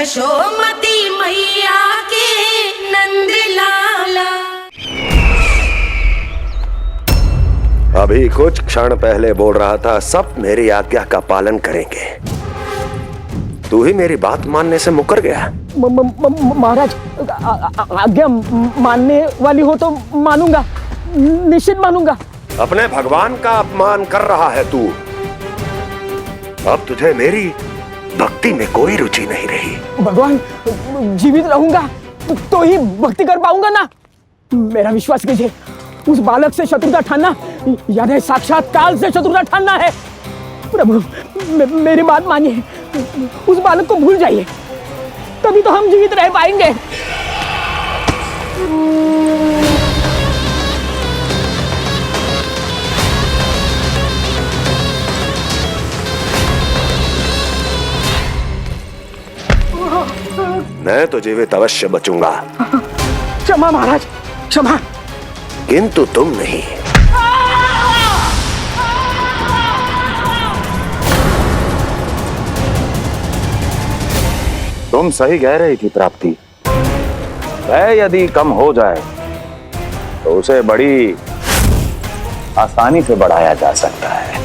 यशोमती मैया के नंद लाला। अभी कुछ क्षण पहले बोल रहा था सब मेरी आज्ञा का पालन करेंगे, तू ही मेरी बात मानने से मुकर गया। महाराज, आज्ञा मानने वाली हो तो मानूंगा, निश्चित मानूंगा। अपने भगवान का अपमान कर रहा है तू। अब तुझे मेरी भक्ति में कोई रुचि नहीं रही। भगवान, जीवित रहूंगा तो ही भक्ति कर पाऊंगा ना। मेरा विश्वास कीजिए, उस बालक से शत्रुता ठानना यानी साक्षात काल से शत्रुता ठानना है। प्रभु, मेरी बात मानिए, उस बालक को भूल जाइए, तभी तो हम जीवित रह पाएंगे। मैं तो जीवित अवश्य बचूंगा। क्षमा महाराज, क्षमा। किंतु तुम नहीं। तुम सही कह रही थी प्राप्ति। वह यदि कम हो जाए तो उसे बड़ी आसानी से बढ़ाया जा सकता है।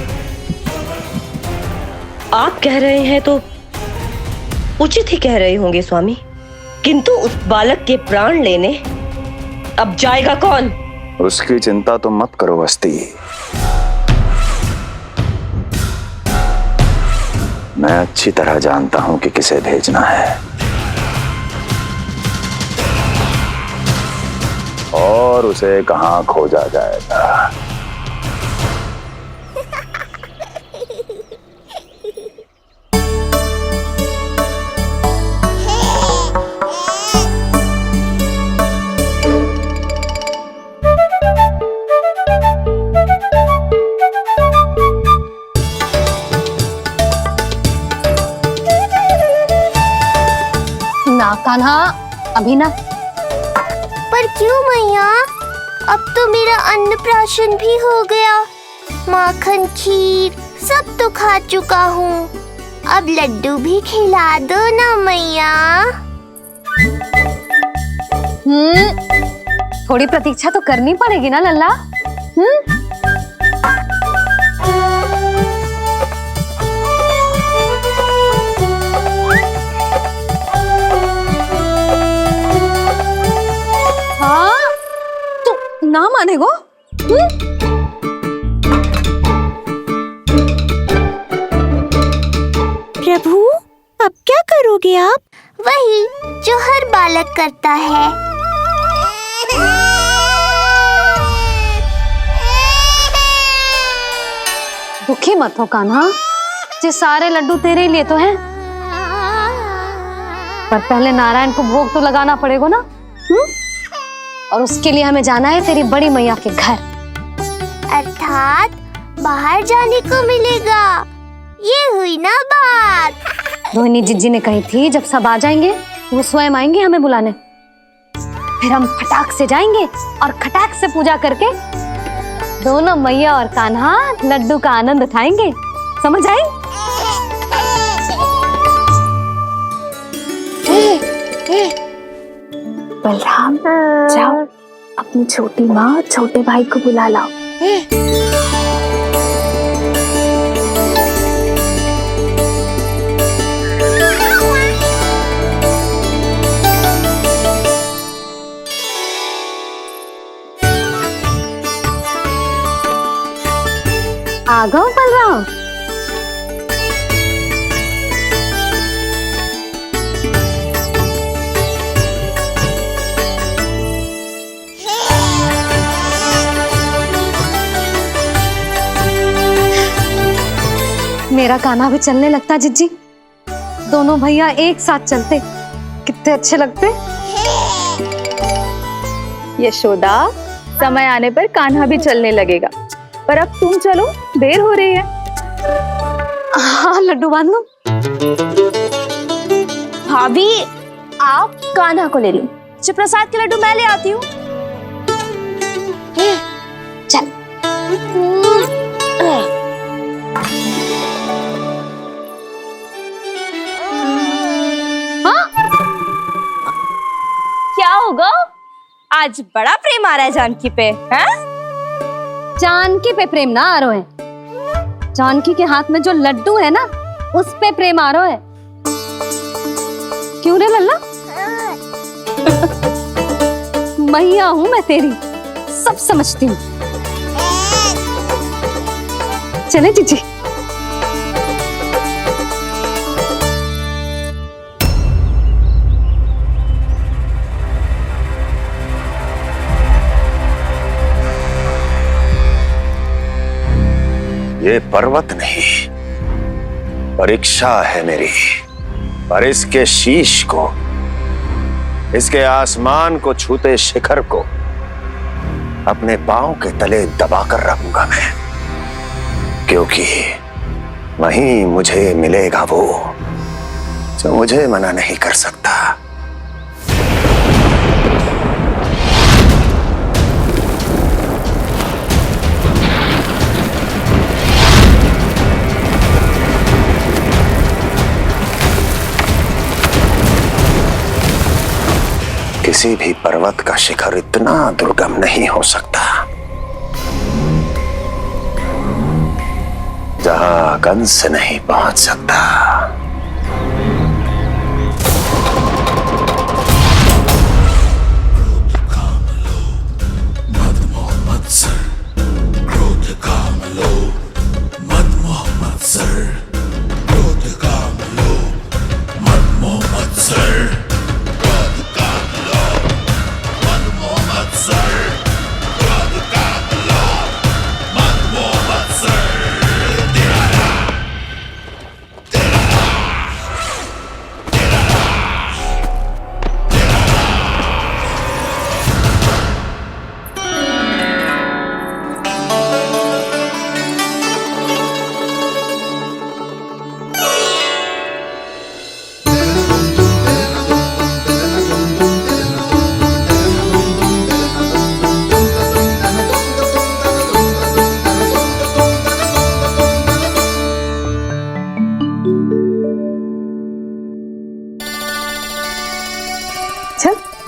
आप कह रहे हैं तो उचित ही कह रहे होंगे स्वामी, किंतु उस बालक के प्राण लेने अब जाएगा कौन? उसकी चिंता तो मत करो वस्ती। मैं अच्छी तरह जानता हूं कि किसे भेजना है और उसे कहां खोजा जाएगा। ना कान्हा, अभी ना। पर क्यों मैया? अब तो मेरा अन्नप्राशन भी हो गया, माखन खीर सब तो खा चुका हूँ। अब लड्डू भी खिला दो ना मैया। थोड़ी प्रतीक्षा तो करनी पड़ेगी ना लल्ला। ना माने गो? प्रभु, अब क्या करोगे आप? वही जो हर बालक करता है। दुखी मत हो कान्हा, ये सारे लड्डू तेरे लिए तो हैं। पर पहले नारायण को भोग तो लगाना पड़ेगा ना। और उसके लिए हमें जाना है तेरी बड़ी मैया के घर। अर्थात बाहर जाने को मिलेगा, ये हुई ना बात। रोहिणी जिज्जी ने कही थी जब सब आ जाएंगे वो स्वयं आएंगे हमें बुलाने। फिर हम फटाक से जाएंगे और खटाक से पूजा करके दोनों मैया और कान्हा लड्डू का आनंद उठाएंगे। समझ आई? बलराम, जाओ अपनी छोटी माँ और छोटे भाई को बुला लाओ। आ गओ बलराम। मेरा कान्हा भी चलने लगता जिज्जी। दोनों भैया एक साथ चलते कितने अच्छे लगते। यशोदा, समय आने पर कान्हा भी चलने लगेगा, पर अब तुम चलो, देर हो रही है। हाँ, लड्डू बांध लो। भाभी, आप कान्हा को ले लो, प्रसाद के लड्डू मैं ले आती हूँ। चल। हाँ? आज बड़ा प्रेम आ रहा है जानकी पे, हैं? जानकी पे प्रेम ना आ रहा है, जानकी के हाथ में जो लड्डू है ना उस पे प्रेम आ रहा है। क्यों रे लल्ला? मैया हूं मैं तेरी, सब समझती हूँ। चले जीजी। ये पर्वत नहीं, परीक्षा है मेरी, पर इसके शीश को, इसके आसमान को छूते शिखर को अपने पांव के तले दबाकर रखूंगा मैं, क्योंकि वहीं मुझे मिलेगा वो जो मुझे मना नहीं कर सकता। किसी भी पर्वत का शिखर इतना दुर्गम नहीं हो सकता जहां कंस नहीं पहुंच सकता।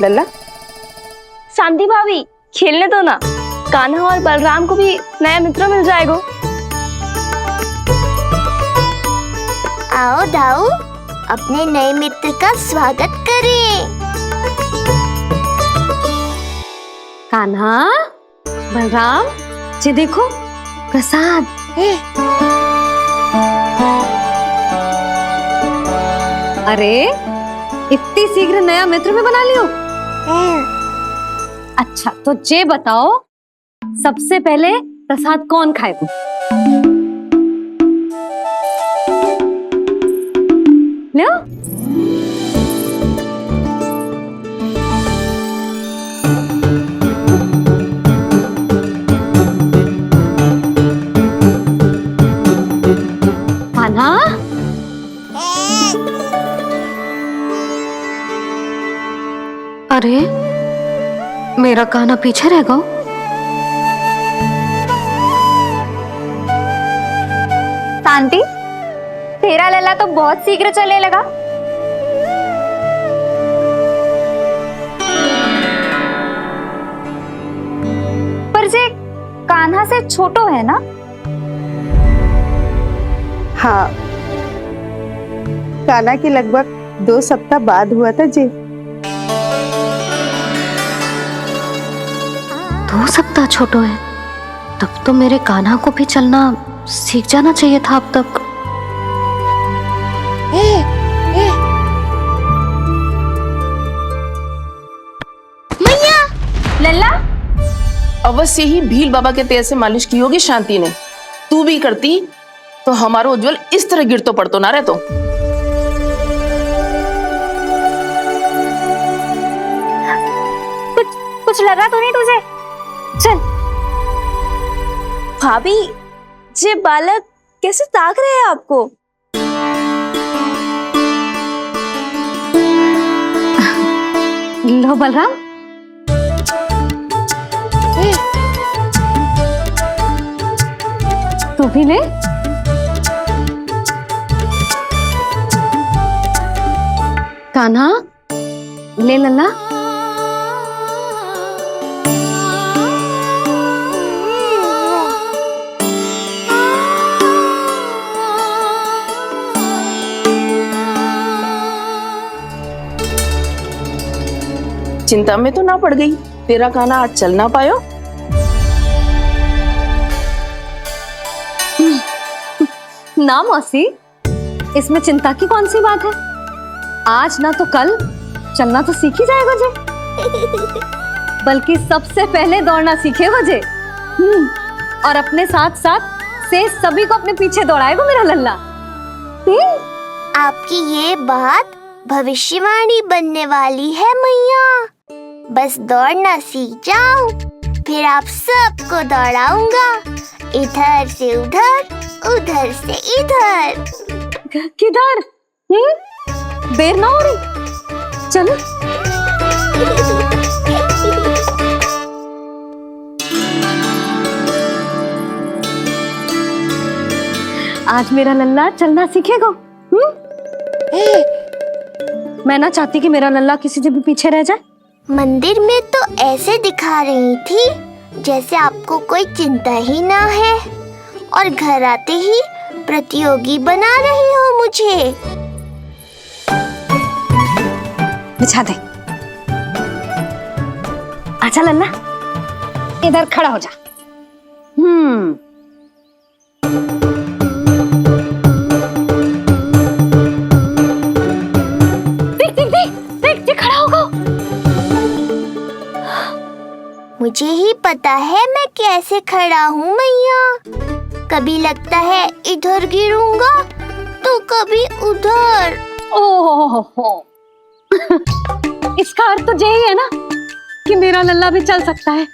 लल्ला, शांति भाभी खेलने दो ना, कान्हा और बलराम को भी नया मित्र मिल जाएगा। आओ दाऊ, अपने नए मित्र का स्वागत करें। कान्हा, बलराम, ये देखो प्रसाद। अरे इतनी शीघ्र नया मित्र भी बना लियो? अच्छा तो ये बताओ, सबसे पहले प्रसाद कौन खाएगा? ले आओ। कान्हा, अरे मेरा कान्हा पीछे रह गया। शांति, तेरा लल्ला तो बहुत शीघ्र चलने लगा। पर जे कान्हा से छोटो है ना? हाँ, कान्हा की लगभग 2 सप्ताह बाद हुआ था जी। 2 सप्ताह छोटो है, तब तो मेरे कान्हा को भी चलना सीख जाना चाहिए था अब तक। मैया, लल्ला, अवश्य ही भील बाबा के तेल से मालिश की होगी शांति ने। तू भी करती तो हमारा उज्जवल इस तरह गिर तो पड़तो ना रहतो। कुछ लगा तो नहीं तुझे? चल। भाभी, ये बालक कैसे ताक रहे हैं आपको? लो बलराम। तू भी ले। कान्हा, ले लल्ला। चिंता में तो ना पड़ गई, तेरा कान्हा आज चल ना पायो। ना मौसी, इसमें चिंता की कौन सी बात है? आज ना तो कल चलना तो सीख ही जाएगा जे। बल्कि सबसे पहले दौड़ना सीखेगा जे। और अपने साथ साथ से सभी को अपने पीछे दौड़ाएगा मेरा लल्ला। आपकी ये बात भविष्यवाणी बनने वाली है मैया। बस दौड़ना सीख जाओ, फिर आप सबको दौड़ाऊंगा, इधर से उधर, उधर से इधर। किधर? देर ना हो रही, चलो। आज मेरा लल्ला चलना सीखेगा। मैं ना चाहती कि मेरा लल्ला किसी से भी पीछे रह जाए। मंदिर में तो ऐसे दिखा रही थी जैसे आपको कोई चिंता ही ना है, और घर आते ही प्रतियोगी बना रही हो मुझे। बिछा दे। आजा लल्ला, इधर खड़ा हो जा। देख खड़ा होगा। मुझे ही पता है मैं कैसे खड़ा हूँ मैया। कभी लगता है इधर गिरूंगा तो कभी उधर। ओहो, इसका अर्थ तो यही है ना कि मेरा लल्ला भी चल सकता है।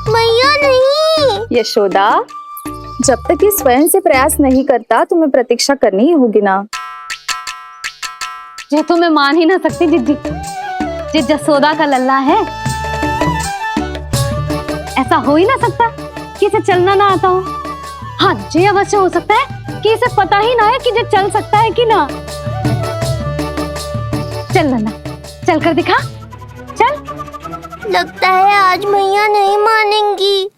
मैया नहीं। यशोदा, जब तक ये स्वयं से प्रयास नहीं करता तुम्हें प्रतीक्षा करनी ही होगी ना। ये तो मैं मान ही ना सकती जिद्दी, जे जसोदा का लल्ला है। ऐसा हो ही ना सकता कि इसे चलना ना आता हो। हाँ, ये अवश्य हो सकता है कि इसे पता ही ना है कि ये चल सकता है कि ना। चल लल्ला, चल कर दिखा, चल। लगता है आज मैया नहीं मानेंगी।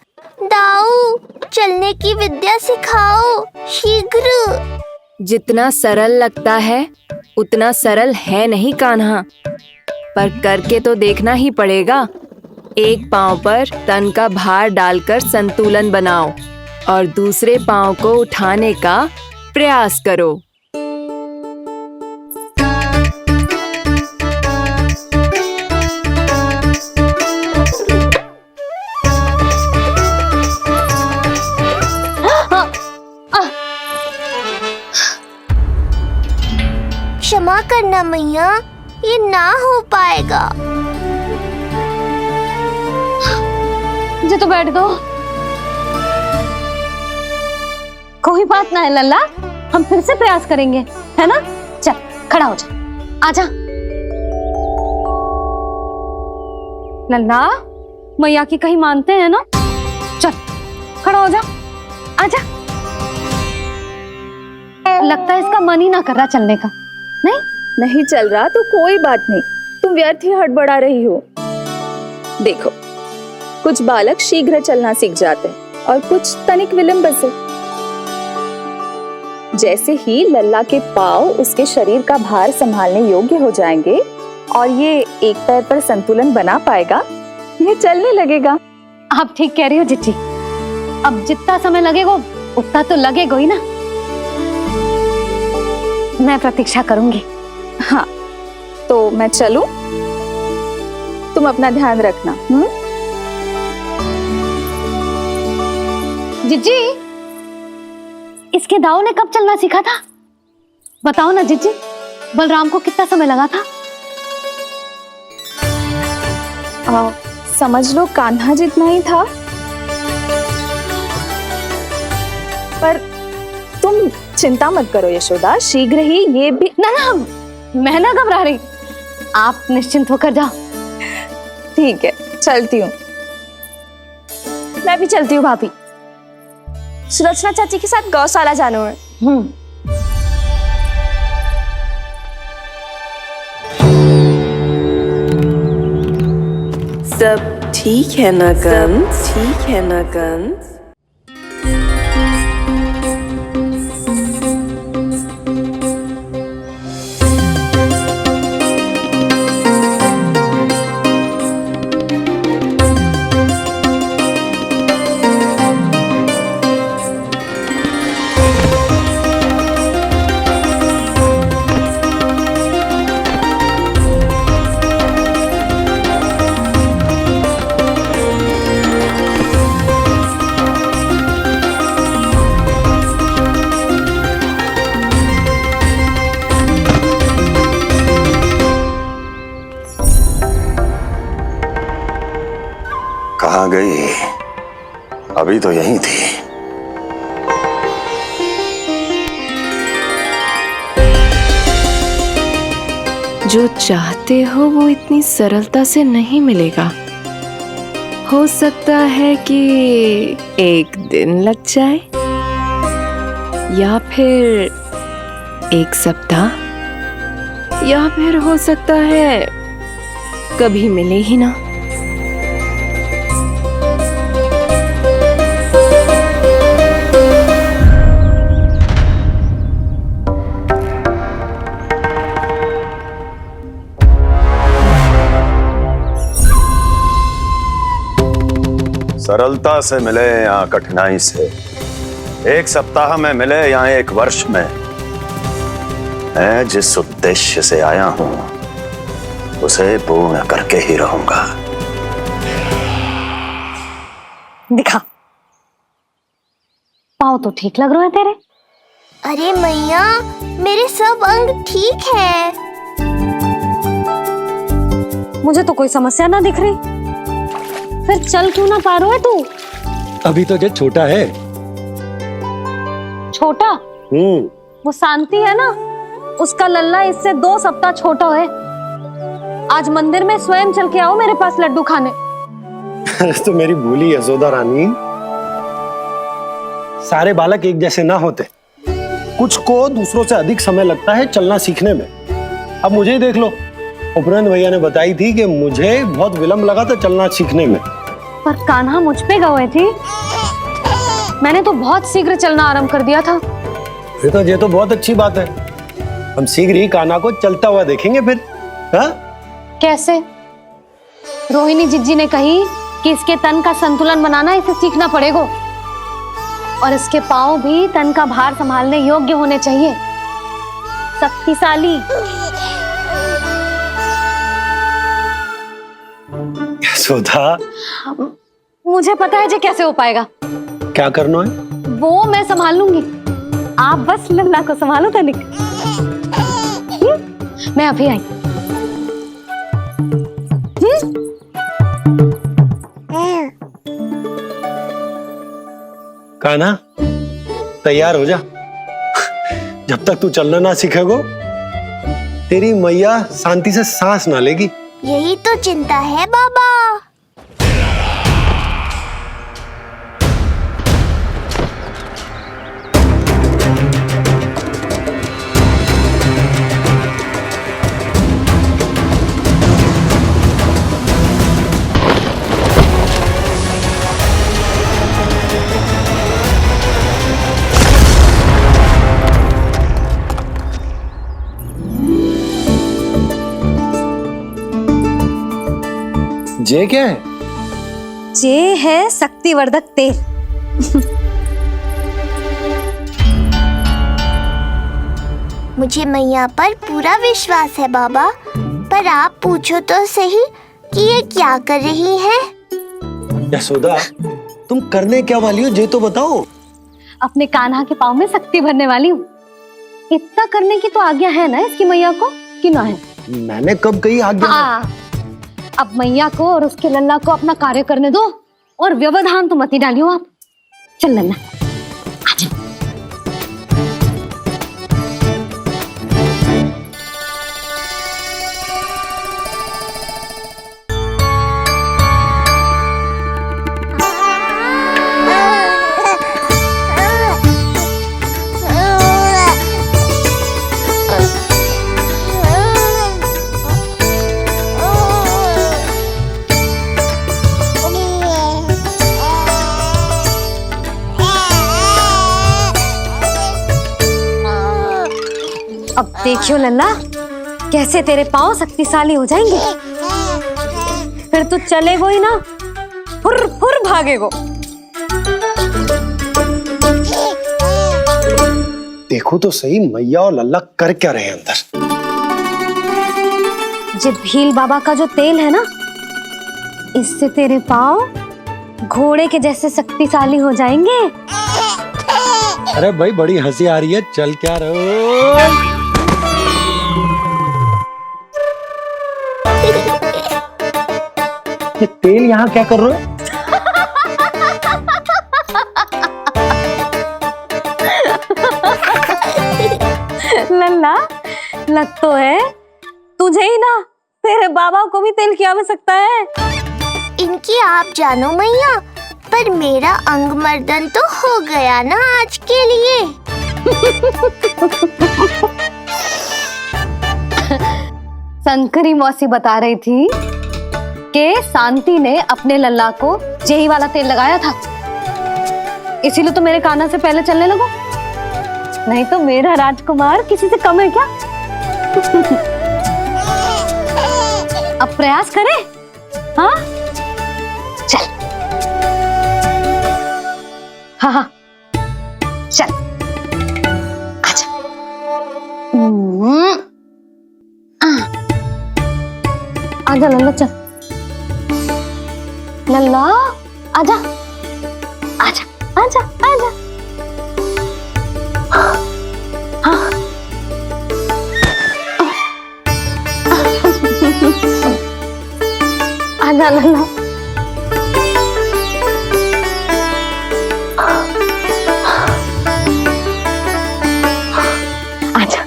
दाऊ, चलने की विद्या सिखाओ शीघ्र। जितना सरल लगता है उतना सरल है नहीं कान्हा, पर करके तो देखना ही पड़ेगा। एक पांव पर तन का भार डालकर संतुलन बनाओ और दूसरे पांव को उठाने का प्रयास करो। क्षमा करना मैया, ये ना हो पाएगा। मुझे तो बैठ दो। कोई बात ना है लल्ला, हम फिर से प्रयास करेंगे, है ना? चल खड़ा हो जा, आजा। लल्ला, मैया की कहीं मानते हैं ना? चल खड़ा हो जा, आजा। लगता है इसका मन ही ना कर रहा चलने का। नहीं चल रहा तो कोई बात नहीं, तुम व्यर्थ ही हड़बड़ा रही हो। देखो, कुछ बालक शीघ्र चलना सीख जाते हैं और कुछ तनिक विलंब से। जैसे ही लल्ला के पांव उसके शरीर का भार संभालने योग्य हो जाएंगे और ये एक पैर पर संतुलन बना पाएगा, ये चलने लगेगा। आप ठीक कह रही हो जिज्जी। अब जितना समय लगेगा उतना तो लगेगा ही ना। मैं प्रतीक्षा करूंगी। हाँ, तो मैं चलूं? तुम अपना ध्यान रखना। जिज्जी, इसके दाऊ ने कब चलना सीखा था? बताओ ना जिज्जी, बलराम को कितना समय लगा था? समझ लो कान्हा जितना ही था। पर तुम चिंता मत करो यशोदा, शीघ्र ही ये भी। ना, मैं ना घबरा रही, आप निश्चिंत होकर जाओ। ठीक है, चलती हूँ। मैं भी चलती हूँ भाभी। सुलोचना चाची के साथ गौशाला जाना है। सब ठीक है ना कंस? ठीक है ना कंस? गई? अभी तो यहीं थी। जो चाहते हो वो इतनी सरलता से नहीं मिलेगा। हो सकता है कि एक दिन लग जाए या फिर एक सप्ताह, या फिर हो सकता है कभी मिले ही ना। सरलता से मिले या कठिनाई से, एक सप्ताह में मिले या एक वर्ष में, मैं जिस उद्देश्य से आया हूं उसे पूर्ण करके ही रहूंगा। दिखा, पाँव तो ठीक लग रहा है तेरे। अरे मैया, मेरे सब अंग ठीक है। मुझे तो कोई समस्या ना दिख रही। फिर चल क्यों ना पा रहा है तू? अभी तो जो छोटा है। छोटा? वो शांति है ना, उसका लल्ला इससे 2 सप्ताह छोटा है। आज मंदिर में स्वयं चल के आओ मेरे पास लड्डू खाने। तो मेरी भूली यशोदा रानी, सारे बालक एक जैसे ना होते। कुछ को दूसरों से अधिक समय लगता है चलना सीखने में। अब मुझे ही देख लो, उपरांत भैया ने बताई थी कि मुझे बहुत विलंब लगा था चलना सीखने में। पर कान्हा मुझ पे गए थी। मैंने तो बहुत शीघ्र चलना आरंभ कर दिया था। ये तो बहुत अच्छी बात है। हम शीघ्र ही कान्हा को चलता हुआ देखेंगे फिर। हा? कैसे? रोहिणी जिज्जी ने कही कि इसके तन का संतुलन बनाना इसे सीखना पड़ेगा, और इसके पांव भी तन का भार संभालने योग्य होने चाहिए। शक्तिशाली। यशोदा, मुझे पता है जी कैसे हो पाएगा। क्या करना है? वो मैं संभाल लूंगी, आप बस लल्ला को संभालो तनिक। मैं अभी आई। कान्हा, तैयार हो जा। जब तक तू चलना ना सीखेगो, तेरी मैया शांति से सांस ना लेगी। यही तो चिंता है बाबा। जे क्या है? जे है शक्तिवर्धक तेल। मुझे मैया पर पूरा विश्वास है बाबा, पर आप पूछो तो सही कि ये क्या कर रही है। यशोदा, तुम करने क्या वाली हो, जे तो बताओ। अपने कान्हा के पाँव में शक्ति भरने वाली हूँ। इतना करने की तो आज्ञा है ना इसकी मैया को, कि ना है? मैंने कब कही आज्ञा? अब मैया को और उसके लल्ला को अपना कार्य करने दो, और व्यवधान तो मत ही डालियो आप। चल लल्ला, आजा। अब देखियो लल्ला, कैसे तेरे पाँव शक्तिशाली हो जाएंगे। फिर तू चलेगो ही ना, फुर फुर भागेगो। देखो तो सही, मैया और लल्ला कर क्या रहे हैं अंदर। ये भील बाबा का जो तेल है ना, इससे तेरे पाँव घोड़े के जैसे शक्तिशाली हो जाएंगे। अरे भाई, बड़ी हंसी आ रही है, चल क्या रहो। ये तेल यहाँ क्या कर रहे हो? लग तो है तुझे ही ना, तेरे बाबा को भी तेल की आवश्यकता है। इनकी आप जानो मैया, पर मेरा अंग मर्दन तो हो गया ना आज के लिए। शंकरी मौसी बता रही थी कि शांति ने अपने लल्ला को यही वाला तेल लगाया था, इसीलिए तो मेरे कान्हा से पहले चलने लगो, नहीं तो मेरा राजकुमार किसी से कम है क्या? अब प्रयास करें, हाँ चल, हाँ हाँ चल, आजा। आजा लल्ला, चल लल्ला, आजा आजा आजा आजा। हाँ आजा लल्ला। आजा।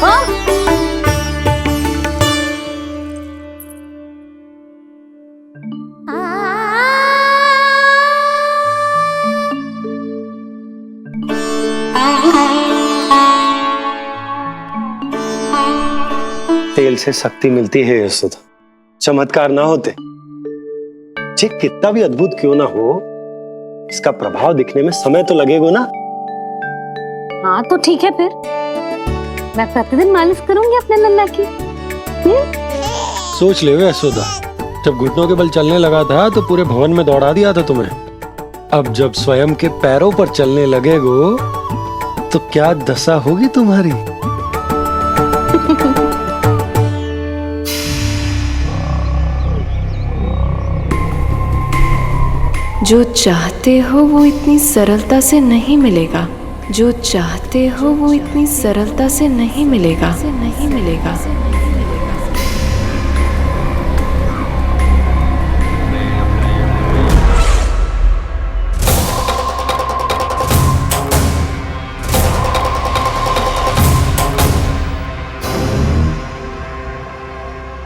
हाँ तेल से शक्ति मिलती है यशोदा, चमत्कार ना होते, जे कितना भी अद्भुत क्यों ना हो, इसका प्रभाव दिखने में समय तो लगेगा ना। हाँ तो ठीक है, फिर मैं प्रतिदिन मालिश करूंगी अपने लल्ला की। सोच ले यशोदा, जब घुटनों के बल चलने लगा था तो पूरे भवन में दौड़ा दिया था तुम्हें, अब जब स्वयं के पैरों पर चलने लगेगो तो क्या दशा होगी तुम्हारी। जो चाहते हो वो इतनी सरलता से नहीं मिलेगा, जो चाहते हो वो इतनी सरलता से नहीं मिलेगा, नहीं मिलेगा।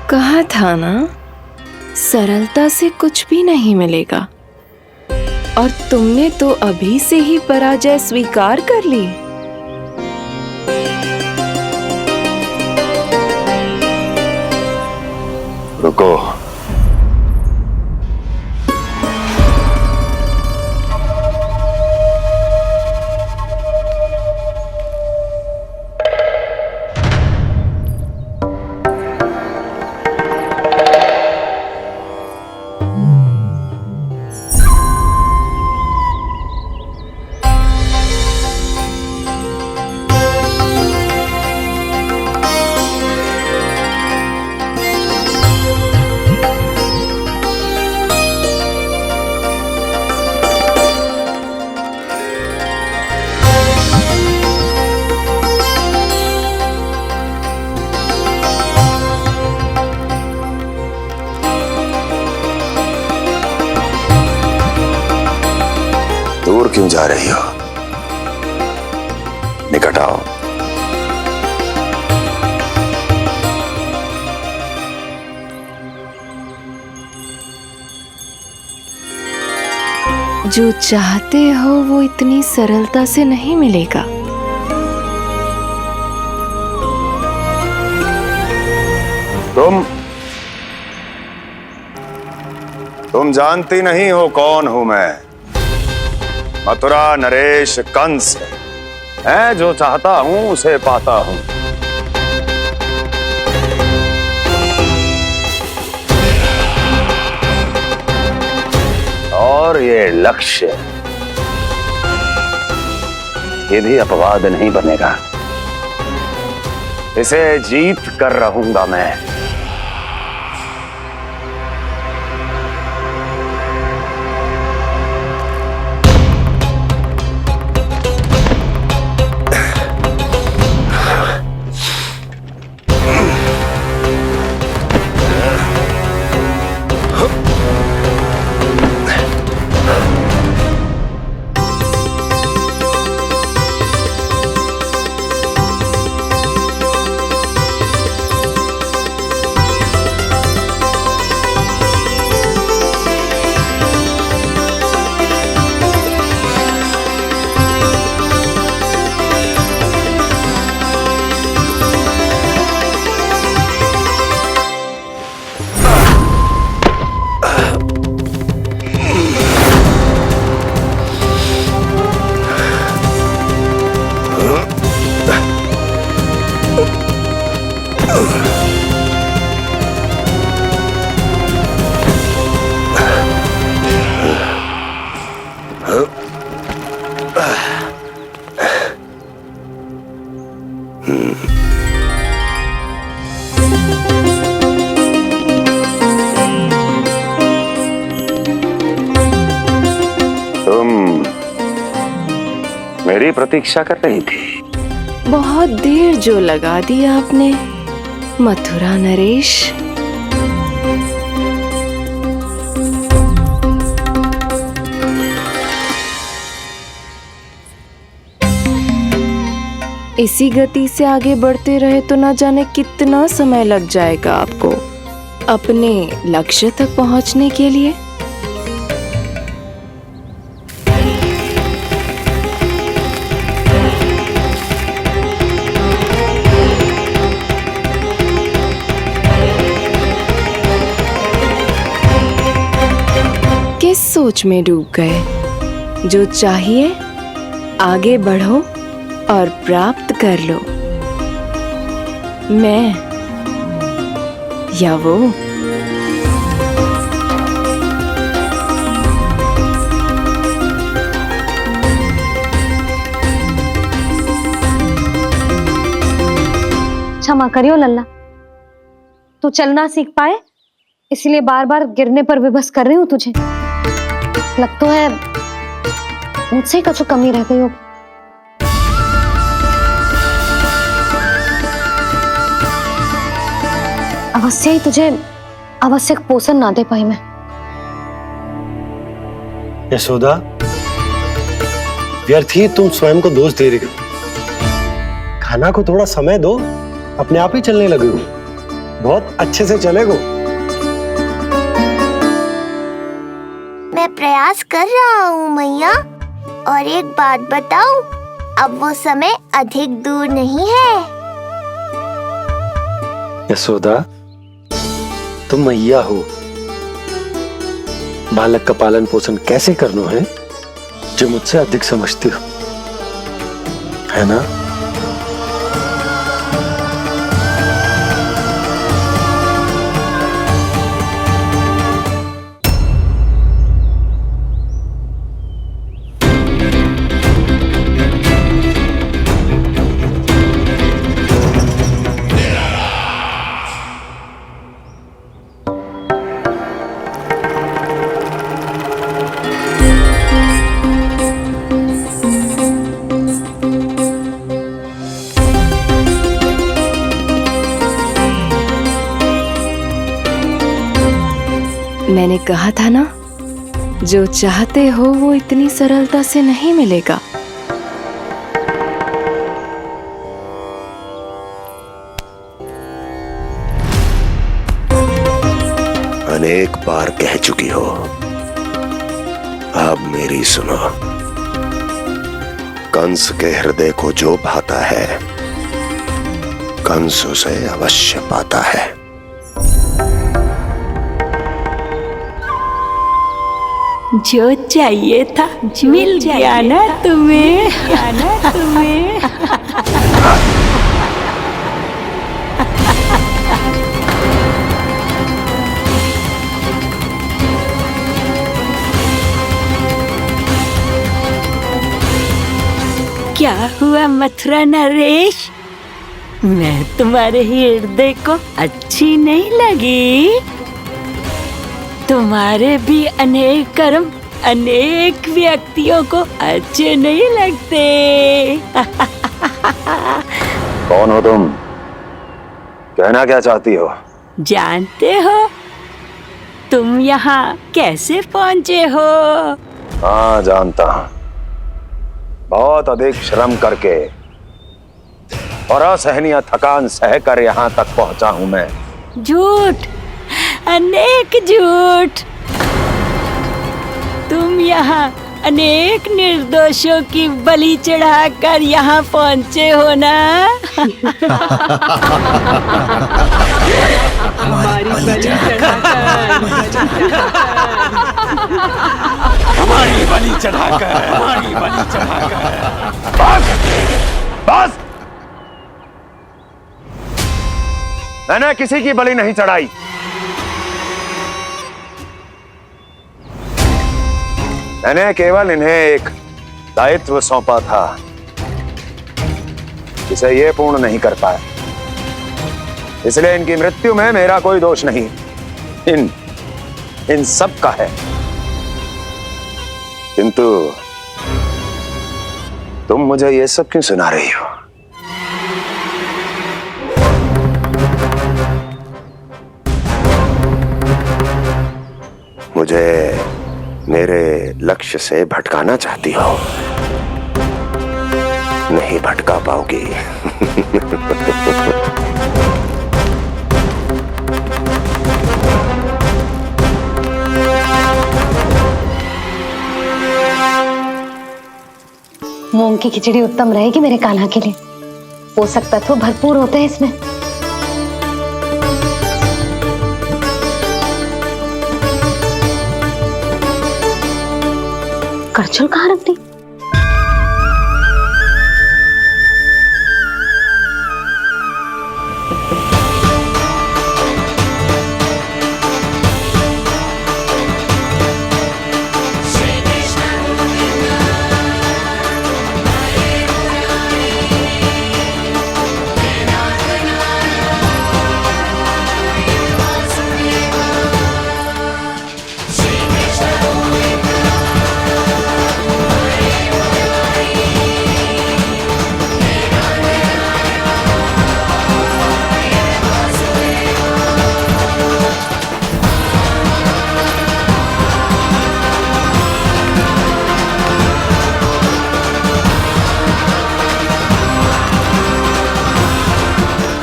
कहा था ना, सरलता से कुछ भी नहीं मिलेगा, और तुमने तो अभी से ही पराजय स्वीकार कर ली। रुको, दूर क्यों जा रही हो? निकट आओ। जो चाहते हो वो इतनी सरलता से नहीं मिलेगा। तुम जानती नहीं हो कौन हूं मैं। मथुरा नरेश कंस है, जो चाहता हूं उसे पाता हूं। और ये लक्ष्य, ये भी अपवाद नहीं बनेगा। इसे जीत कर रहूंगा मैं। तुम मेरी प्रतीक्षा कर रही थी। बहुत देर जो लगा दी आपने मथुरा नरेश। इसी गति से आगे बढ़ते रहे तो ना जाने कितना समय लग जाएगा आपको अपने लक्ष्य तक पहुंचने के लिए। किस सोच में डूब गए? जो चाहिए आगे बढ़ो और प्राप्त कर लो। मैं या वो? क्षमा करियो लल्ला, तू चलना सीख पाए इसलिए बार बार गिरने पर विवश कर रही हूँ तुझे। लगता है मुझसे कुछ कमी रह गई हो। अवश्य ही तुझे आवश्यक पोषण ना दे पाई मैं। यशोदा, व्यर्थ ही तुम स्वयं को दोष दे रही हो। खाना को थोड़ा समय दो, अपने आप ही चलने लगे हो। बहुत अच्छे से चलेगो। मैं प्रयास कर रहा हूँ मैया। और एक बात बताऊं, अब वो समय अधिक दूर नहीं है। यशोदा, तुम मैया हो। बालक का पालन पोषण कैसे करना है जो मुझसे अधिक समझती हो, है ना? मैंने कहा था ना, जो चाहते हो वो इतनी सरलता से नहीं मिलेगा। अनेक बार कह चुकी हो, अब मेरी सुनो। कंस के हृदय को जो भाता है, कंस उसे अवश्य पाता है। जो चाहिए था मिल गया ना तुम्हें। क्या हुआ मथुरा नरेश? मैं तुम्हारे हृदय को अच्छी नहीं लगी? तुम्हारे भी अनेक कर्म अनेक व्यक्तियों को अच्छे नहीं लगते। कौन हो तुम? कहना क्या चाहती हो? जानते हो तुम यहाँ कैसे पहुँचे हो? हाँ, जानता हूँ। बहुत अधिक श्रम करके और असहनीय थकान सहकर यहाँ तक पहुँचा हूँ मैं। झूठ, अनेक झूठ। तुम यहाँ अनेक निर्दोषों की बलि चढ़ाकर यहाँ पहुँचे हो ना? हमारी बलि चढ़ाकर बस, बस। मैंने किसी की बलि नहीं चढ़ाई। मैंने केवल इन्हें एक दायित्व सौंपा था जिसे ये पूर्ण नहीं कर पाए, इसलिए इनकी मृत्यु में मेरा कोई दोष नहीं, इन सब का है। किंतु तुम मुझे ये सब क्यों सुना रही हो? मुझे मेरे लक्ष्य से भटकाना चाहती हो? नहीं भटका पाओगी। मूंग की खिचड़ी उत्तम रहेगी मेरे कान्हा के लिए। पोषक तत्व भरपूर होते हैं इसमें। करछुल कहाँ रख दी?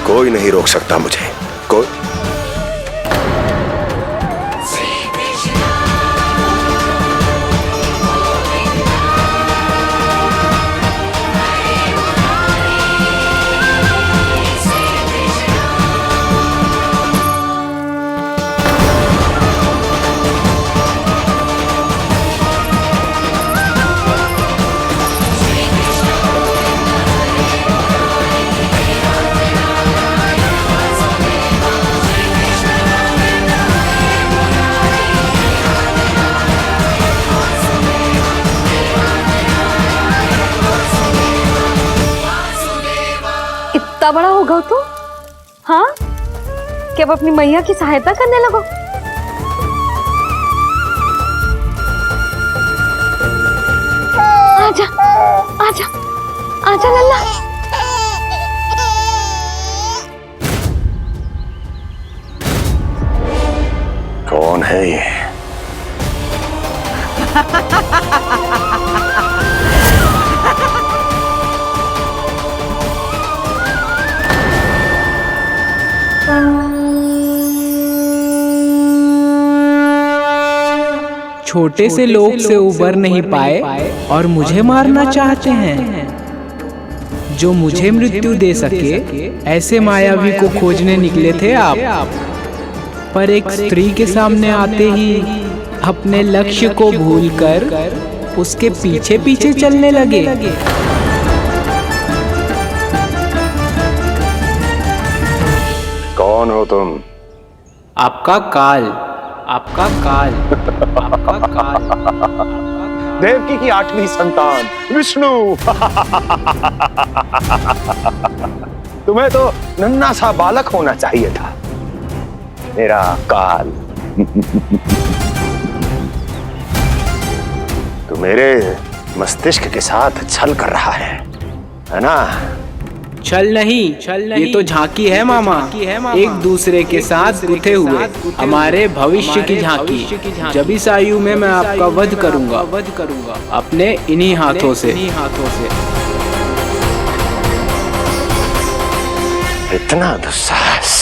कोई नहीं रोक सकता मुझे, कोई। इतना बड़ा हो गया तू? हाँ, कि अब अपनी मैया की सहायता करने लगो। आजा, आजा, आजा लल्ला। कौन है ये? छोटे से लोग से उबर नहीं पाए और मुझे मारना चाहते हैं। जो मुझे मृत्यु दे सके ऐसे मायावी को खोजने निकले थे आप, पर एक स्त्री के सामने आते ही अपने लक्ष्य को भूलकर उसके पीछे पीछे चलने लगे। कौन हो तुम? आपका काल, आपका काल, आपका काल। देवकी की 8वीं संतान विष्णु। तुम्हें तो नन्हा सा बालक होना चाहिए था, मेरा काल। तू मेरे मस्तिष्क के साथ छल कर रहा है ना? छल नहीं, ये तो झांकी है मामा। एक दूसरे के साथ गुथे हुए हमारे भविष्य की झांकी। जब इस आयु में मैं आपका वध करूंगा अपने इन्हीं हाथों से। इतना दुस्साहस!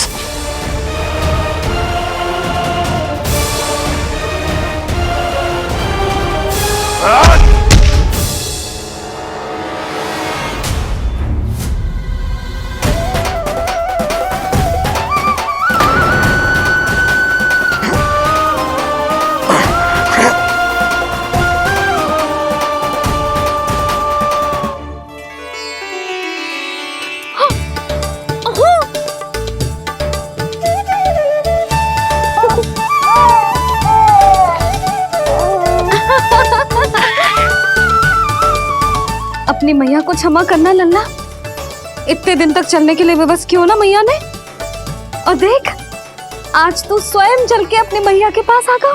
अपनी मैया को क्षमा करना लल्ला। इतने दिन तक चलने के लिए विवश क्यों ना मैया ने। और देख आज तू स्वयं चल के अपनी मैया के पास आ गया।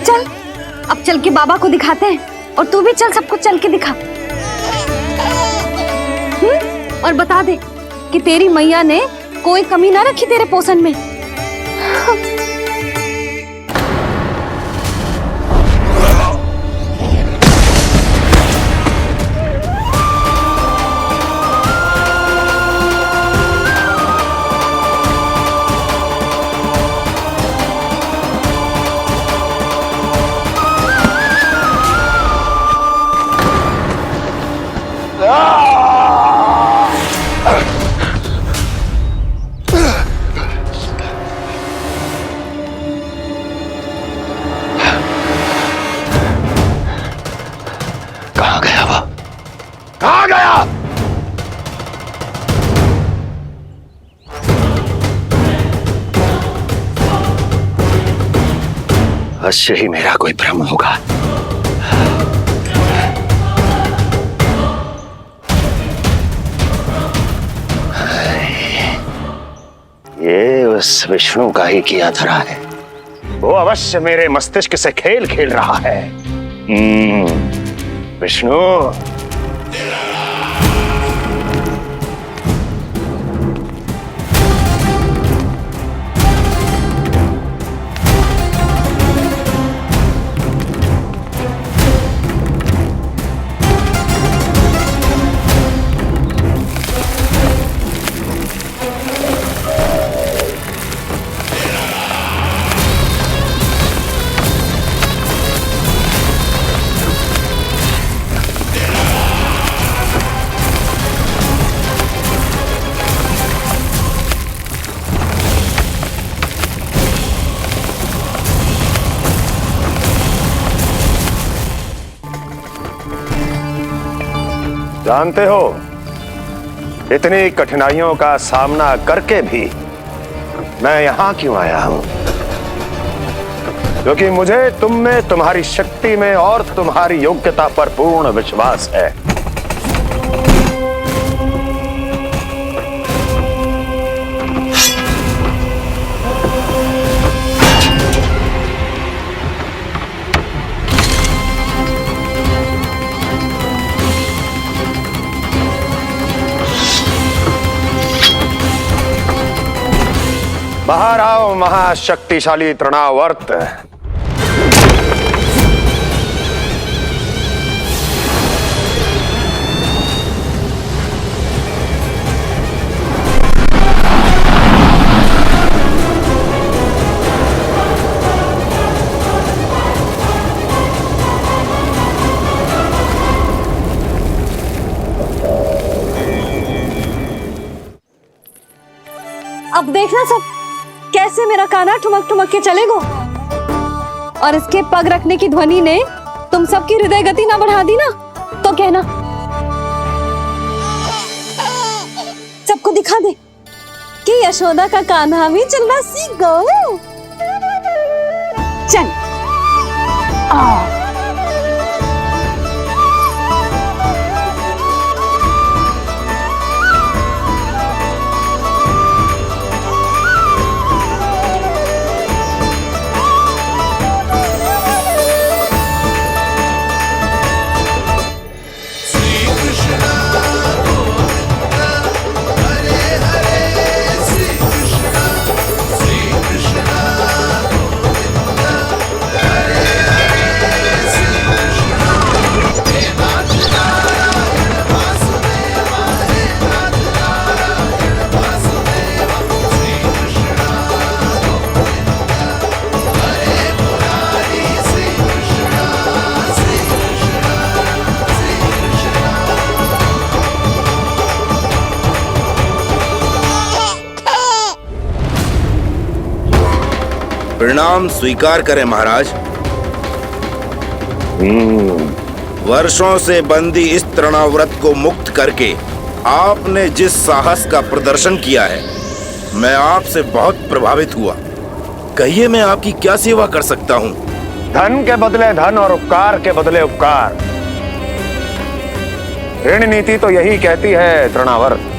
चल अब चल के बाबा को दिखाते हैं और तू भी चल सबको चल के दिखा। और बता दे कि तेरी मैया ने कोई कमी ना रखी तेरे पोषण में। कहाँ गया? अवश्य ही मेरा कोई भ्रम होगा। ये उस विष्णु का ही किया धरा है। वो अवश्य मेरे मस्तिष्क से खेल खेल रहा है। विष्णु, जानते हो इतनी कठिनाइयों का सामना करके भी मैं यहां क्यों आया हूं? क्योंकि मुझे तुम में, तुम्हारी शक्ति में और तुम्हारी योग्यता पर पूर्ण विश्वास है। बाहर आओ महाशक्तिशाली तृणावर्त। अब देखना सब कैसे मेरा कान्हा ठुमक ठुमक के चलेगा। और इसके पग रखने की ध्वनि ने तुम सबकी हृदय गति ना बढ़ा दी ना तो कहना। सबको दिखा दे कि यशोदा का कान्हा भी चलना सीख गो। चल प्रणाम स्वीकार करें महाराज। वर्षों से बंदी इस तृणाव्रत को मुक्त करके आपने जिस साहस का प्रदर्शन किया है, मैं आपसे बहुत प्रभावित हुआ। कहिए मैं आपकी क्या सेवा कर सकता हूँ? धन के बदले धन और उपकार के बदले उपकार। ऋण नीति तो यही कहती है तृणावर्त।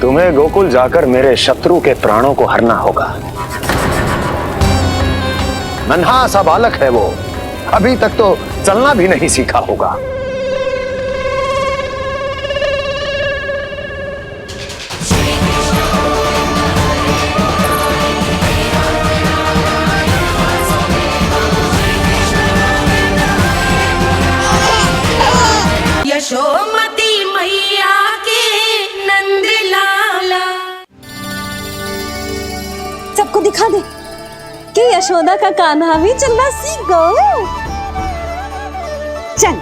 तुम्हें गोकुल जाकर मेरे शत्रु के प्राणों को हरना होगा। नन्हा सा बालक है वो, अभी तक तो चलना भी नहीं सीखा होगा। यशोमती मैया के नंद लाला। सबको दिखा दे कि यशोदा का कान्हा भी चलना सीख गो। चल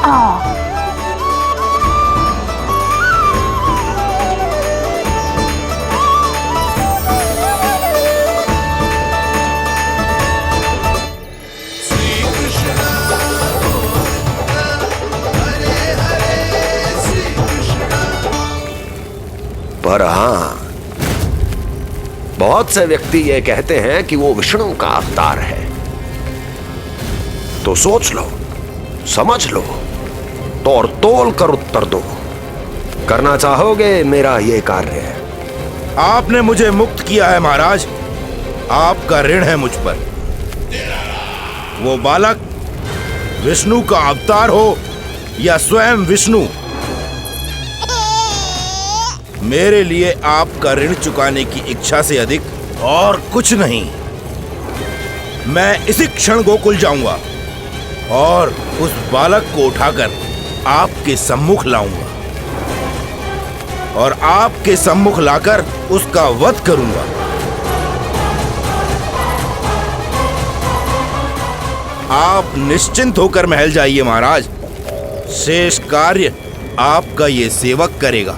आ पर हां, बहुत से व्यक्ति ये कहते हैं कि वो विष्णु का अवतार है। तो सोच लो, समझ लो, तोड़ तोल कर उत्तर दो। करना चाहोगे मेरा ये कार्य? आपने मुझे मुक्त किया है महाराज, आपका ऋण है मुझ पर। वो बालक विष्णु का अवतार हो या स्वयं विष्णु, मेरे लिए आपका ऋण चुकाने की इच्छा से अधिक और कुछ नहीं। मैं इसी क्षण गोकुल जाऊंगा और उस बालक को उठाकर आपके सम्मुख लाऊंगा और आपके सम्मुख लाकर उसका वध करूंगा। आप निश्चिंत होकर महल जाइए महाराज, शेष कार्य आपका ये सेवक करेगा।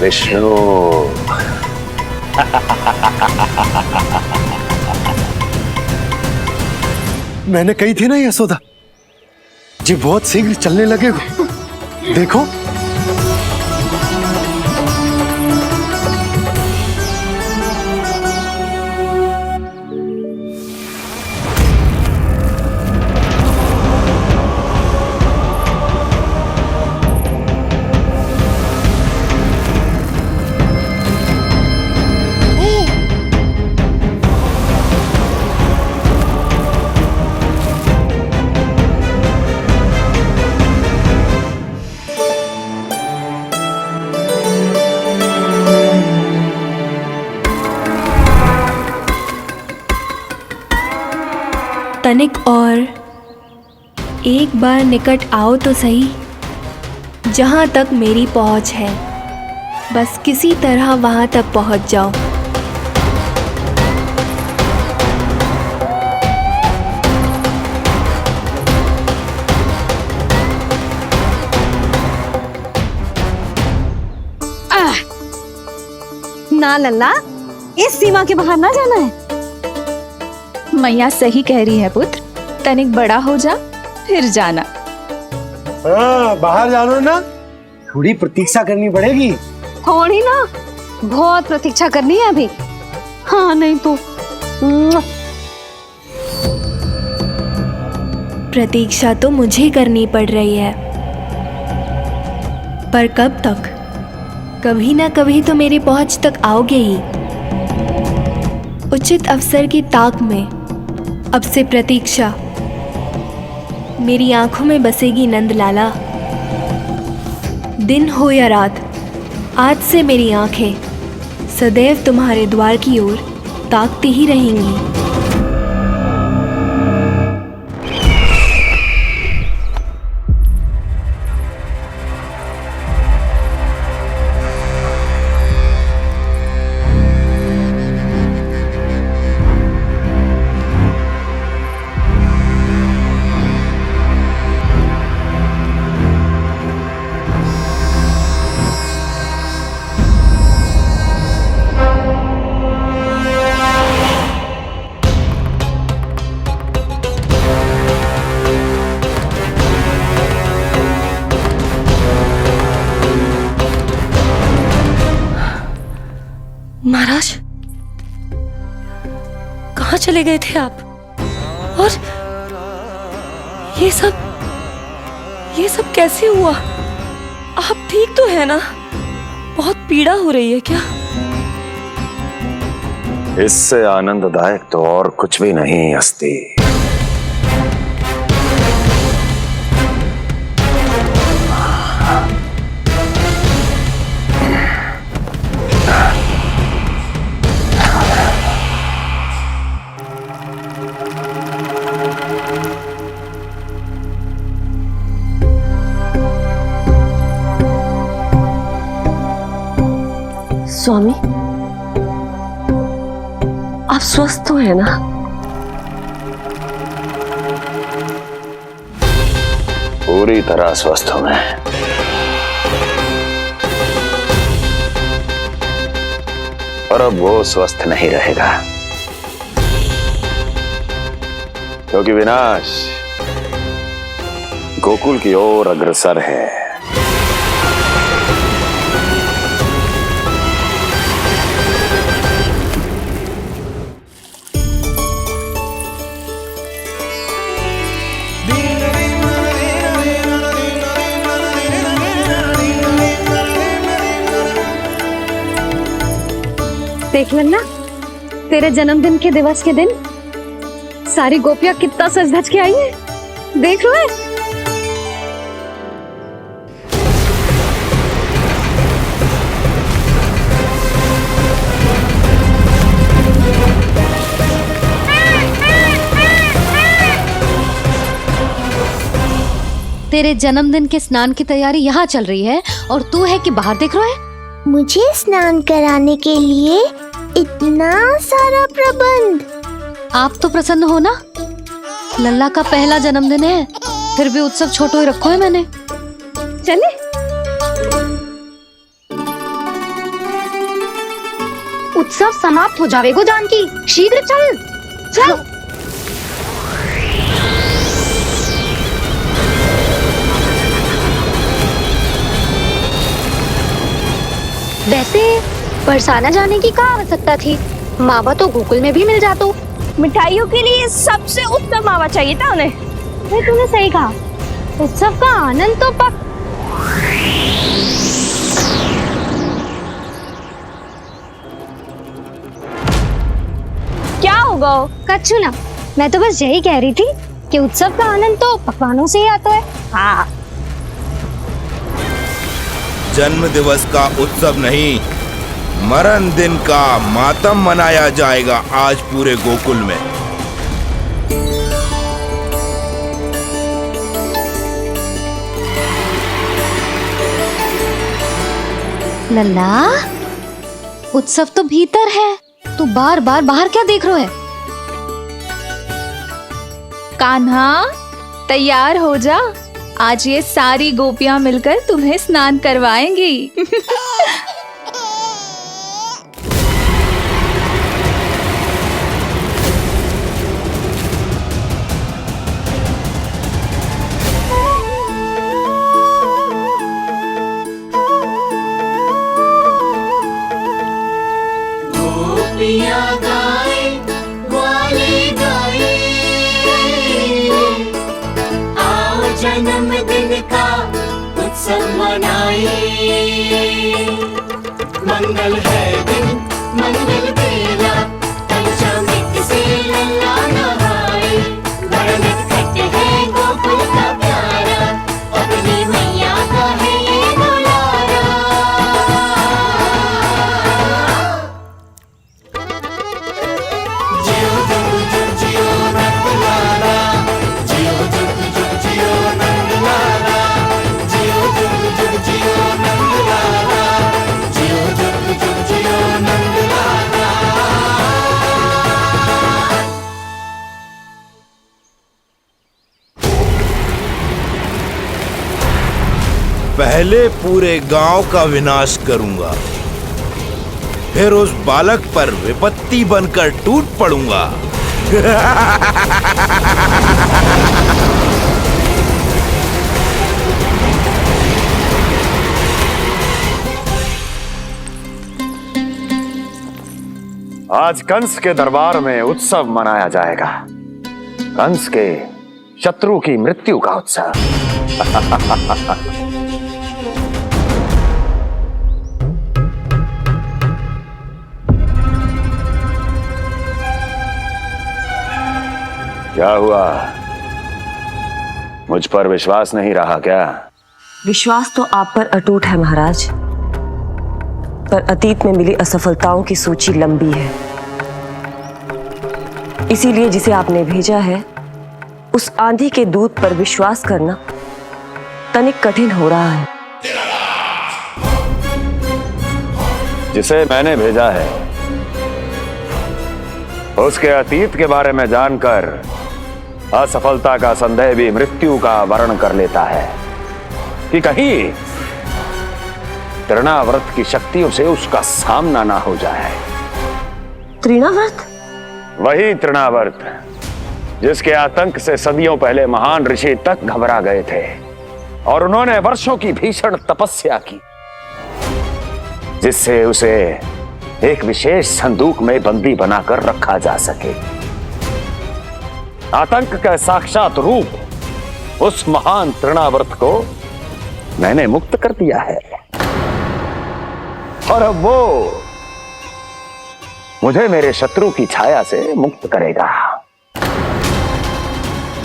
विष्णु मैंने कही थी ना यशोदा जी, बहुत शीघ्र चलने लगे। देखो तनिक और एक बार निकट आओ तो सही, जहाँ तक मेरी पहुँच है, बस किसी तरह वहाँ तक पहुँच जाओ। ना लल्ला, इस सीमा के बाहर ना जाना है। मैया सही कह रही है पुत्र, तनिक बड़ा हो जा फिर जाना। हाँ, बाहर जानो ना, थोड़ी प्रतीक्षा करनी पड़ेगी। थोड़ी ना, बहुत प्रतीक्षा करनी है अभी। हाँ नहीं तो प्रतीक्षा तो मुझे करनी पड़ रही है, पर कब तक? कभी ना कभी तो मेरी पहुंच तक आओगे ही। उचित अवसर की ताक में अब से प्रतीक्षा मेरी आंखों में बसेगी नंदलाला। दिन हो या रात, आज से मेरी आंखें सदैव तुम्हारे द्वार की ओर ताकती ही रहेंगी। चले गए थे आप? और ये सब कैसे हुआ? आप ठीक तो है ना? बहुत पीड़ा हो रही है क्या? इससे आनंददायक तो और कुछ भी नहीं हस्ती। स्वामी, आप स्वस्थ तो है ना? पूरी तरह स्वस्थ हूं मैं। और अब वो स्वस्थ नहीं रहेगा, क्योंकि विनाश गोकुल की ओर अग्रसर है। देख लन्ना, तेरे जन्मदिन के दिवस के दिन सारी गोपियां कितना सज धज के आई है। देख लो है। तेरे जन्मदिन के स्नान की तैयारी यहाँ चल रही है और तू है कि बाहर देख रहा है। मुझे स्नान कराने के लिए इतना सारा प्रबंध। आप तो प्रसन्न हो ना? लल्ला का पहला जन्मदिन है, फिर भी उत्सव छोटो ही रखो है मैंने। चले उत्सव समाप्त हो जाएगा जानकी, शीघ्र चल चल। वैसे बरसाना जाने की क्या आवश्यकता थी? मावा तो गोकुल में भी मिल जातो। मिठाइयों के लिए सबसे उत्तम मावा चाहिए था उन्हें। तूने सही कहा, उत्सव का आनंद तो पक। क्या होगा? कच्चू ना, मैं तो बस यही कह रही थी कि उत्सव का आनंद तो पकवानों से ही आता है। हाँ, जन्म दिवस का उत्सव नहीं, मरण दिन का मातम मनाया जाएगा आज पूरे गोकुल में। लल्ला, उत्सव तो भीतर है, तू बार बार बाहर क्या देख रहा है? कान्हा, तैयार हो जा, आज ये सारी गोपियां मिलकर तुम्हें स्नान करवाएंगी। जन्मदिन का उत्सव मनाए, मंगल है दिन मंगल बेला, पंचामृत से लल्ला नहाए, बड़ा नटखट है गोकुल का प्यारा, अपनी मैया का है ये दुलारा। जियो जुग जुग जियो नंदलाला, जियो जुग जुग जियो नंदलाला, जियो जुग जुग जियो नंदलाला, जियो जुग जुग जियो नंदलाला। पहले पूरे गांव का विनाश करूंगा, फिर उस बालक पर विपत्ति बनकर टूट पड़ूंगा। आज कंस के दरबार में उत्सव मनाया जाएगा। कंस के शत्रु की मृत्यु का उत्सव। क्या हुआ? मुझ पर विश्वास नहीं रहा क्या? विश्वास तो आप पर अटूट है महाराज, पर अतीत में मिली असफलताओं की सूची लंबी है। इसीलिए जिसे आपने भेजा है उस आंधी के दूत पर विश्वास करना तनिक कठिन हो रहा है। जिसे मैंने भेजा है उसके अतीत के बारे में जानकर असफलता का संदेह भी मृत्यु का वर्ण कर लेता है कि कहीं तृणाव्रत की शक्तियों से उसका सामना ना हो जाए। तृणाव्रत? वही तृणाव्रत जिसके आतंक से सदियों पहले महान ऋषि तक घबरा गए थे और उन्होंने वर्षों की भीषण तपस्या की, जिससे उसे एक विशेष संदूक में बंदी बनाकर रखा जा सके। आतंक का साक्षात रूप उस महान तृणाव्रत को मैंने मुक्त कर दिया है और अब वो मुझे मेरे शत्रु की छाया से मुक्त करेगा,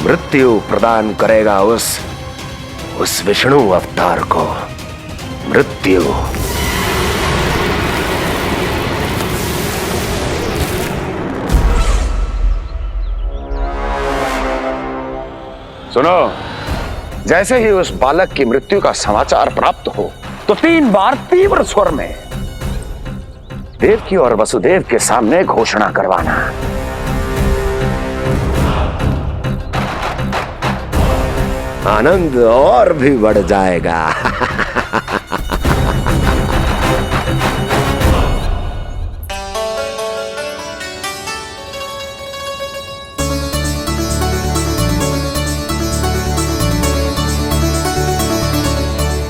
मृत्यु प्रदान करेगा उस विष्णु अवतार को मृत्यु। सुनो, जैसे ही उस बालक की मृत्यु का समाचार प्राप्त हो तो 3 बार तीव्र स्वर में देवकी और वसुदेव के सामने घोषणा करवाना। आनंद और भी बढ़ जाएगा।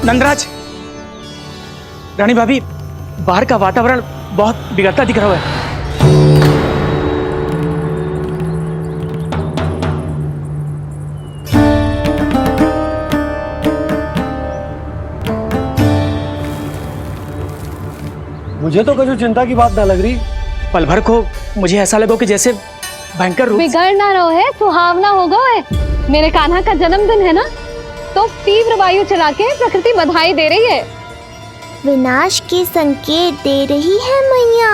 नंदराज, रानी भाभी, बाहर का वातावरण बहुत बिगड़ता दिख रहा है। मुझे तो कुछ चिंता की बात ना लग रही। पल भर को मुझे ऐसा लगो कि जैसे भयंकर रूप। बिगड़ ना रहो है, सुहावना होगा है। मेरे कान्हा का जन्मदिन है ना, तो तीव्र वायु चला के प्रकृति बधाई दे रही है। विनाश के संकेत दे रही है मैया।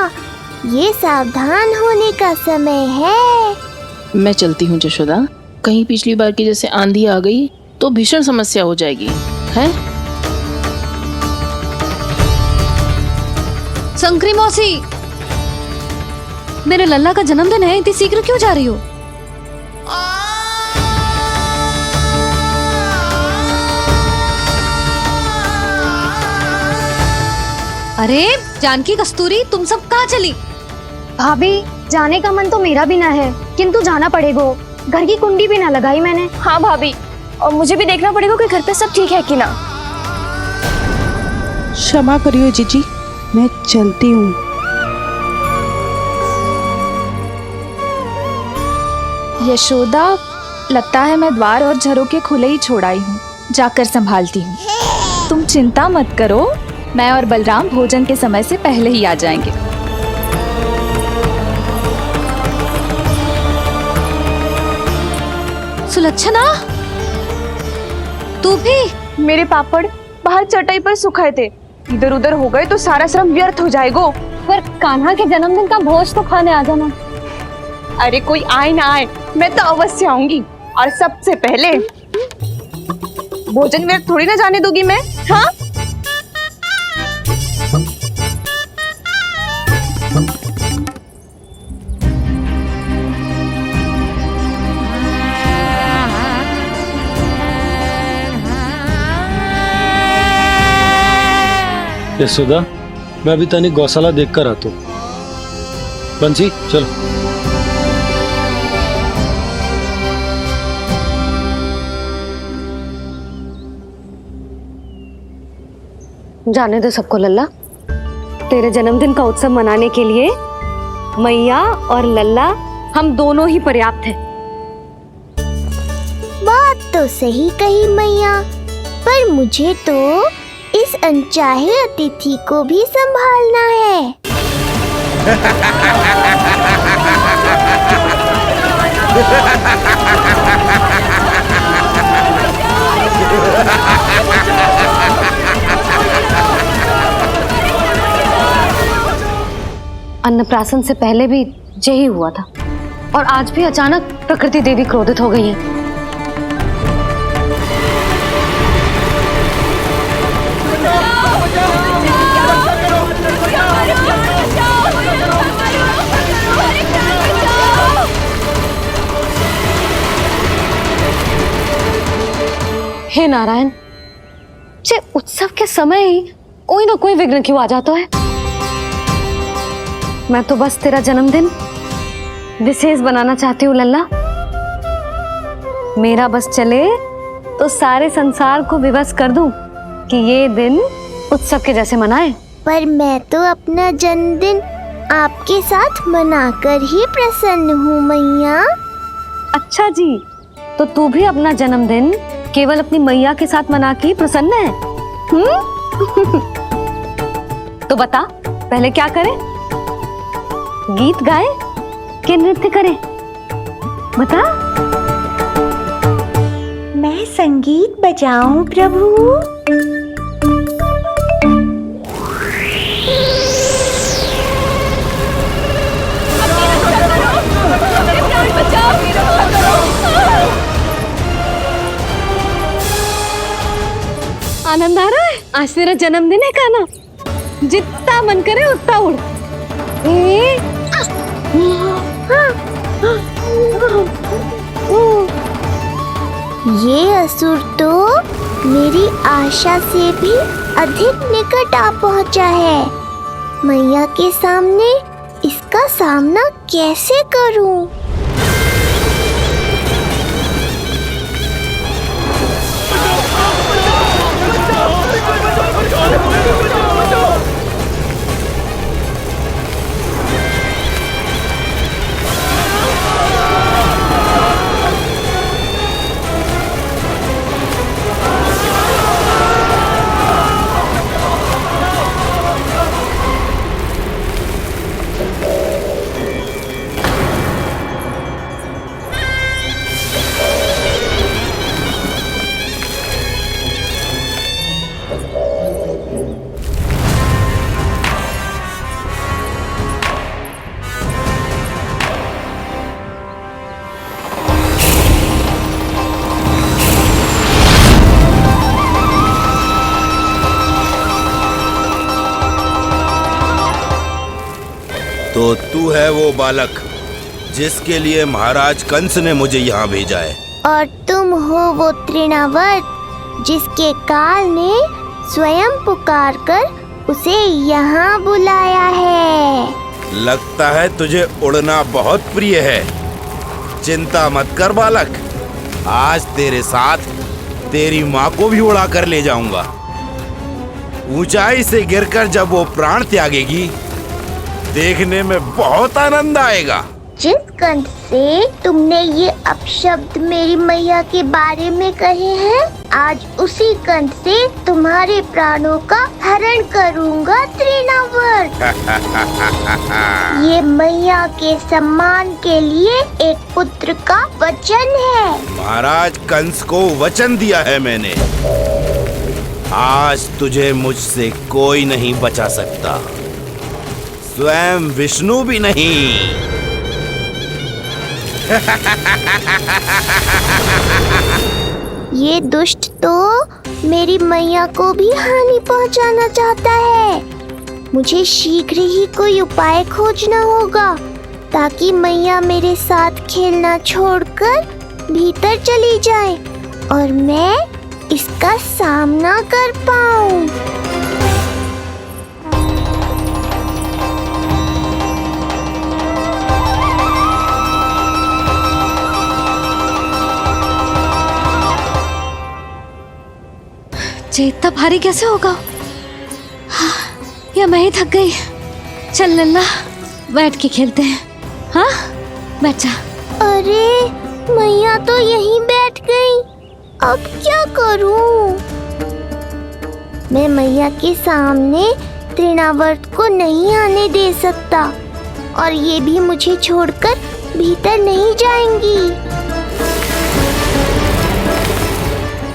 ये सावधान होने का समय है। मैं चलती हूँ जशोदा, कहीं पिछली बार की जैसे आंधी आ गई तो भीषण समस्या हो जाएगी, हैं? संक्री मौसी, मेरे लल्ला का जन्मदिन है, इतनी शीघ्र क्यों जा रही हो? अरे जानकी, कस्तूरी, तुम सब कहाँ चली? भाभी, जाने का मन तो मेरा भी ना है, किंतु जाना पड़ेगा। घर की कुंडी भी ना लगाई मैंने। हाँ भाभी, और मुझे भी देखना पड़ेगा कि घर पे सब ठीक है कि ना। क्षमा करियो जीजी, मैं चलती हूँ। यशोदा, लगता है मैं द्वार और झरोके खुले ही छोड़ आई हूँ, जाकर संभालती हूँ। तुम चिंता मत करो, मैं और बलराम भोजन के समय से पहले ही आ जाएंगे। सुलक्षणा, तू भी? मेरे पापड़ बाहर चटाई पर सुखाए थे, इधर उधर हो गए तो सारा श्रम व्यर्थ हो जाएगा। पर कान्हा के जन्मदिन का भोज तो खाने आ जाना। अरे कोई आए ना आए, मैं तो अवश्य आऊंगी, और सबसे पहले भोजन व्यर्थ थोड़ी ना जाने दूंगी मैं। हाँ, यशोदा, मैं अभी तनिक गौशाला देख कर आता हूँ। बंसी, चलो। जाने दो सबको लल्ला, तेरे जन्मदिन का उत्सव मनाने के लिए मैया और लल्ला हम दोनों ही पर्याप्त हैं। बात तो सही कही मैया, पर मुझे तो इस अनचाहे अतिथि को भी संभालना है। अन्नप्राशन से पहले भी यही हुआ था और आज भी अचानक प्रकृति देवी क्रोधित हो गई है। हे नारायण, जे उत्सव के समय ही कोई ना कोई विघ्न क्यों आ जाता है। मैं तो बस तेरा जन्मदिन विशेष बनाना चाहती हूँ लल्ला। मेरा बस चले तो सारे संसार को विवश कर दूं कि ये दिन उत्सव के जैसे मनाए। पर मैं तो अपना जन्मदिन आपके साथ मनाकर ही प्रसन्न हूँ मैया। अच्छा जी, तो तू भी अपना जन्मदिन केवल अपनी मैया के साथ मना के ही प्रसन्न है? तो बता पहले क्या करें? गीत गाए कि नृत्य करें? बता। मैं संगीत बजाऊं प्रभु? आनंद आ रहा है? आज तेरा जन्मदिन है कान्हा, जितना मन करे उतना उड़। ये असुर तो मेरी आशा से भी अधिक निकट आ पहुंचा है। मैया के सामने इसका सामना कैसे करूं? तो तू है वो बालक जिसके लिए महाराज कंस ने मुझे यहाँ भेजा है। और तुम हो वो तृणावर्त जिसके काल ने स्वयं पुकार कर उसे यहाँ बुलाया है। लगता है तुझे उड़ना बहुत प्रिय है। चिंता मत कर बालक, आज तेरे साथ तेरी माँ को भी उड़ा कर ले जाऊंगा। ऊंचाई से गिरकर जब वो प्राण त्यागेगी देखने में बहुत आनंद आएगा। जिस कंठ से तुमने ये अपशब्द मेरी मैया के बारे में कहे हैं, आज उसी कंठ से तुम्हारे प्राणों का हरण करूंगा तृणावर्त। ये मैया के सम्मान के लिए एक पुत्र का वचन है। महाराज कंस को वचन दिया है मैंने। आज तुझे मुझसे कोई नहीं बचा सकता, स्वयं विष्णु भी नहीं। ये दुष्ट तो मेरी मैया को भी हानि पहुंचाना चाहता है। मुझे शीघ्र ही कोई उपाय खोजना होगा ताकि मैया मेरे साथ खेलना छोड़कर भीतर चली जाए और मैं इसका सामना कर पाऊं। ये इतना भारी कैसे होगा? हाँ, या मैं ही थक गई। चल लल्ला बैठ के खेलते हैं। हाँ बैठ जा। अरे मैया तो यहीं बैठ गई, अब क्या करूं? मैं मैया के सामने तृणावर्त को नहीं आने दे सकता और ये भी मुझे छोड़कर भीतर नहीं जाएंगी।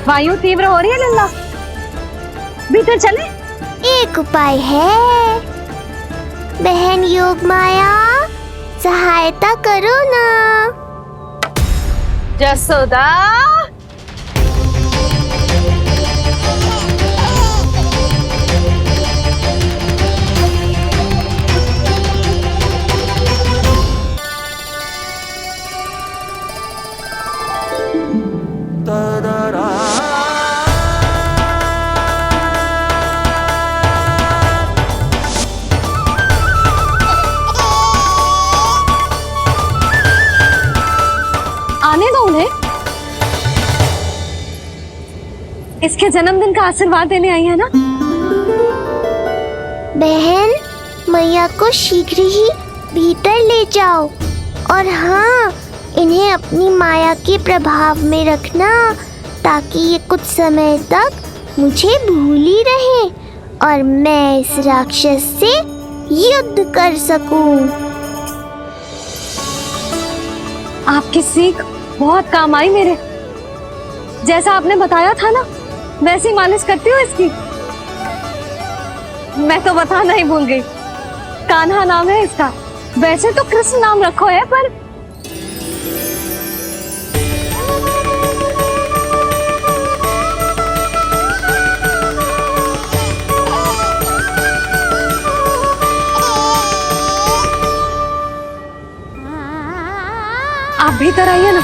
वायु तीव्र हो रही है लल्ला, भीतर चले। एक उपाय है, बहन योग माया सहायता करो ना। जसोदा आने दो उन्हें, इसके जन्मदिन का आशीर्वाद देने आई है ना। बहन मैया को शीघ्र ही भीतर ले जाओ और हाँ, इन्हें अपनी माया के प्रभाव में रखना ताकि ये कुछ समय तक मुझे भूली रहे और मैं इस राक्षस से युद्ध कर सकूं। आपकी सीख बहुत काम आई मेरे। जैसा आपने बताया था ना, वैसी मालिश करती हूँ इसकी। मैं तो बताना ही भूल गई, कान्हा नाम है इसका। वैसे तो कृष्ण नाम रखो है, पर आप भीतर आइए ना।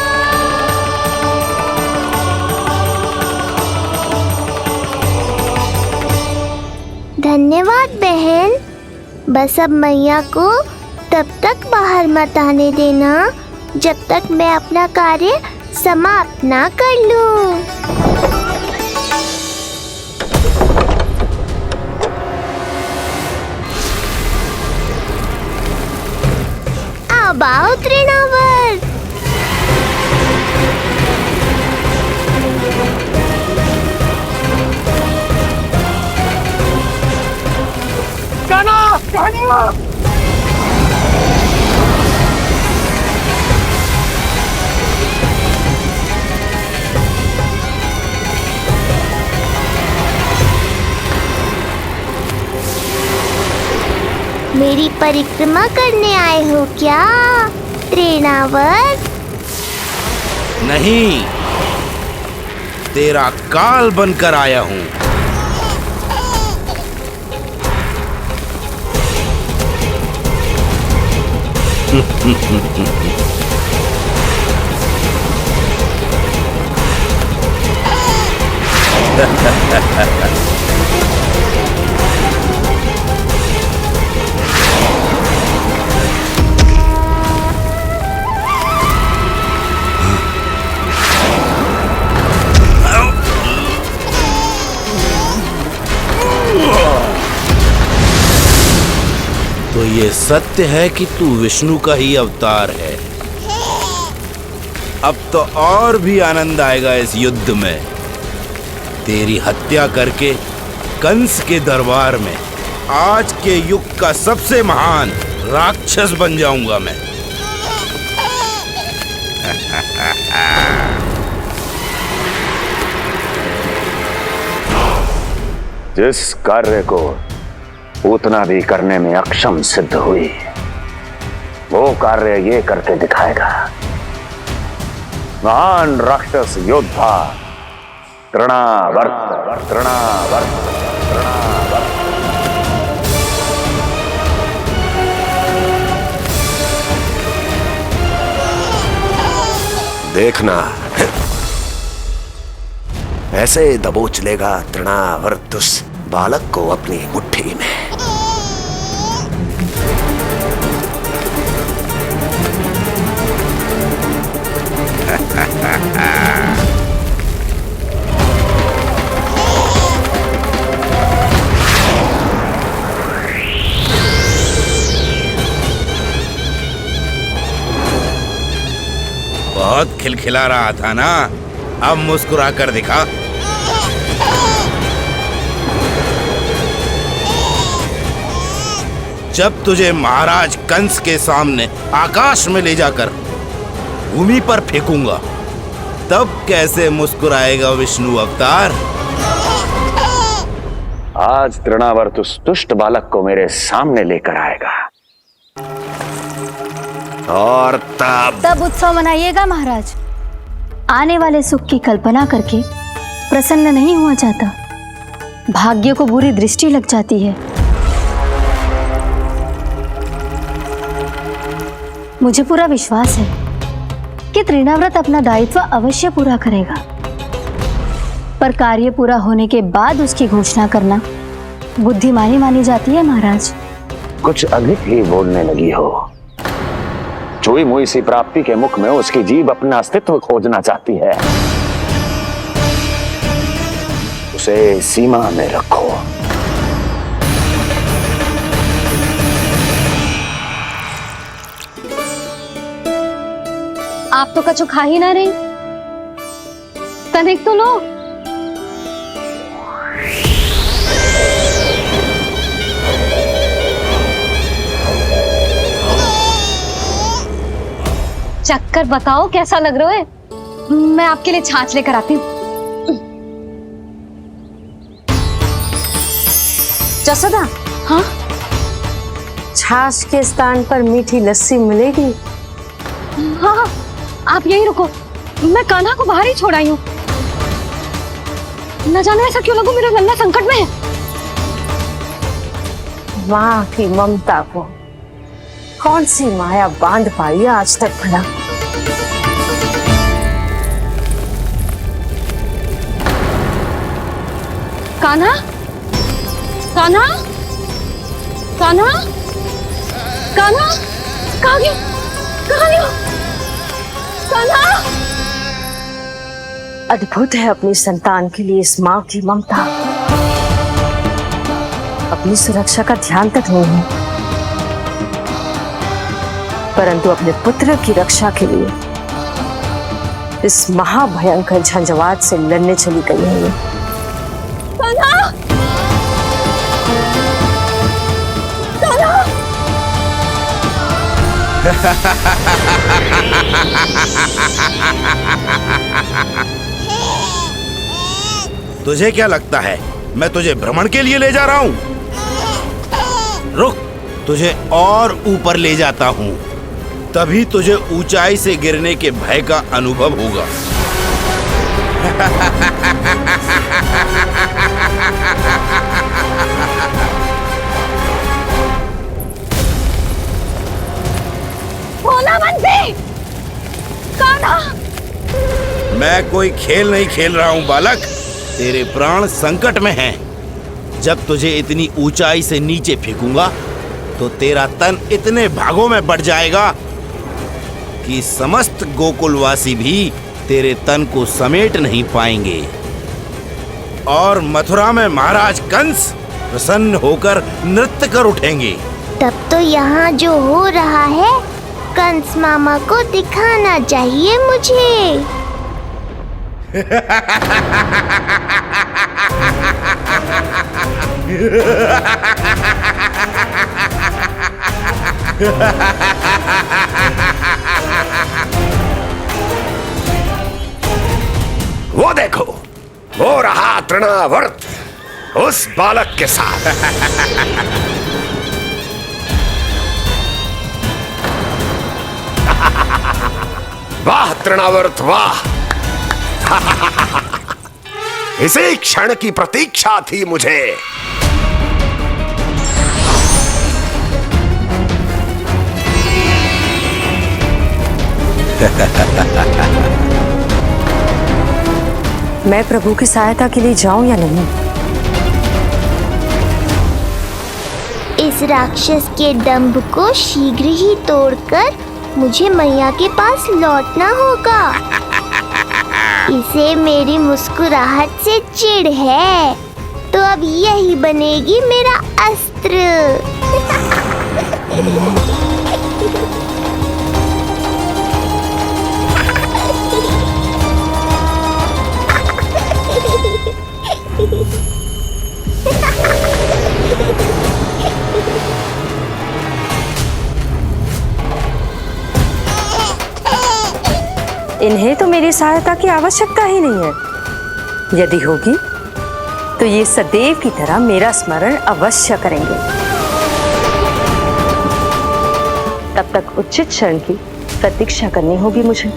धन्यवाद बहन। बस अब मैया को तब तक बाहर मत आने देना जब तक मैं अपना कार्य समाप्त ना कर लूं। अब आओ तृणावर्त। मेरी परिक्रमा करने आए हो क्या तृणावर्त? नहीं, तेरा काल बनकर आया हूँ। तो ये सत्य है कि तू विष्णु का ही अवतार है। अब तो और भी आनंद आएगा इस युद्ध में। तेरी हत्या करके कंस के दरबार में आज के युग का सबसे महान राक्षस बन जाऊंगा मैं। जिस कार्य को उतना भी करने में अक्षम सिद्ध हुई, वो कार्य ये करके दिखाएगा। महान राक्षस योद्धा तृणावर्त, तृणावर्त, तृणावर्त। देखना ऐसे दबोच लेगा तृणावर्त उस बालक को अपनी मुट्ठी में। बहुत खिलखिला रहा था ना, अब मुस्कुरा कर दिखा। जब तुझे महाराज कंस के सामने आकाश में ले जाकर भूमि पर फेंकूंगा, तब कैसे मुस्कुराएगा विष्णु अवतार? आज तृणावर्त उस दुष्ट बालक को मेरे सामने लेकर आएगा और तब उत्सव मनाइएगा महाराज। आने वाले सुख की कल्पना करके प्रसन्न नहीं हुआ जाता, भाग्य को बुरी दृष्टि लग जाती है। मुझे पूरा विश्वास है कि तृणाव्रत अपना दायित्व अवश्य पूरा करेगा, पर कार्य पूरा होने के बाद उसकी घोषणा करना बुद्धिमानी मानी जाती है महाराज। कुछ अधिक ही बोलने लगी हो। चुई मुई सी प्राप्ति के मुख में उसकी जीभ अपना अस्तित्व खोजना चाहती है। उसे सीमा में रखो। आप तो कछु खा ही ना रही, तनिक तो लो। चक्कर बताओ कैसा लग रहा है? मैं आपके लिए छाछ लेकर आती हूँ। जसोदा, हाँ? छाछ के स्थान पर मीठी लस्सी मिलेगी। हाँ हाँ, आप यहीं रुको, मैं कान्हा को बाहर ही छोड़ आई हूँ। न जाने ऐसा क्यों लगू मेरा लल्ला संकट में है। माँ की ममता को कौन सी माया बांध पाई आज तक भला? कान्हा, कान्हा, कान्हा, कान्हा, कहाँ गया? कहाँ गया? कान्हा! अद्भुत है अपनी संतान के लिए इस माँ की ममता। अपनी सुरक्षा का ध्यान तक नहीं है, परंतु अपने पुत्र की रक्षा के लिए इस महाभयंकर झंझावात से लड़ने चली गई है। कान्हा! कान्हा! तुझे क्या लगता है मैं तुझे भ्रमण के लिए ले जा रहा हूँ? रुक, तुझे और ऊपर ले जाता हूँ, तभी तुझे ऊंचाई से गिरने के भय का अनुभव होगा। भोला बंसी! कान्हा! मैं कोई खेल नहीं खेल रहा हूँ बालक, तेरे प्राण संकट में हैं। जब तुझे इतनी ऊंचाई से नीचे फेंकूंगा तो तेरा तन इतने भागों में बढ़ जाएगा कि समस्त गोकुलवासी भी तेरे तन को समेट नहीं पाएंगे और मथुरा में महाराज कंस प्रसन्न होकर नृत्य कर उठेंगे। तब तो यहाँ जो हो रहा है कंस मामा को दिखाना चाहिए मुझे। वो देखो, वो रहा तृणावर्त उस बालक के साथ। वाह तृणावर्त वाह! इसी क्षण की प्रतीक्षा थी मुझे। मैं प्रभु की सहायता के लिए जाऊं या नहीं? इस राक्षस के दंभ को शीघ्र ही तोड़कर मुझे मैया के पास लौटना होगा। इसे मेरी मुस्कुराहट से चिढ़ है, तो अब यही बनेगी मेरा अस्त्र। इन्हें तो मेरी सहायता की आवश्यकता ही नहीं है। यदि होगी तो ये सदैव की तरह मेरा स्मरण अवश्य करेंगे। तब तक उचित क्षण की प्रतीक्षा करनी होगी मुझे।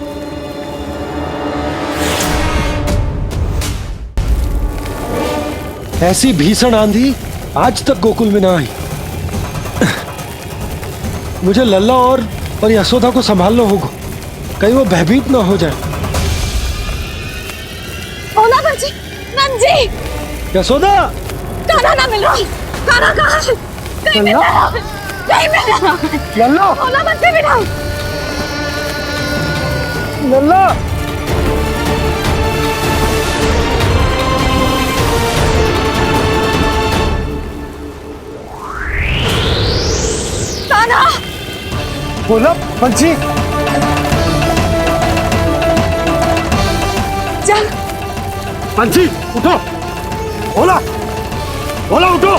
ऐसी भीषण आंधी आज तक गोकुल में ना आई। मुझे लल्ला और यशोदा को संभालना होगा, कहीं वो भयभीत ना हो जाए। ओला बंजी, नंजी, यशोदा, कान्हा ना मिल रहा। कान्हा कहाँ है? कहीं मिल रहा, कहीं मिल रहा। लल्ला, ओला बंजी मिला। लल्ला, कान्हा, बोला बंसी। चल बंसी, उठो। ओला, ओला उठो।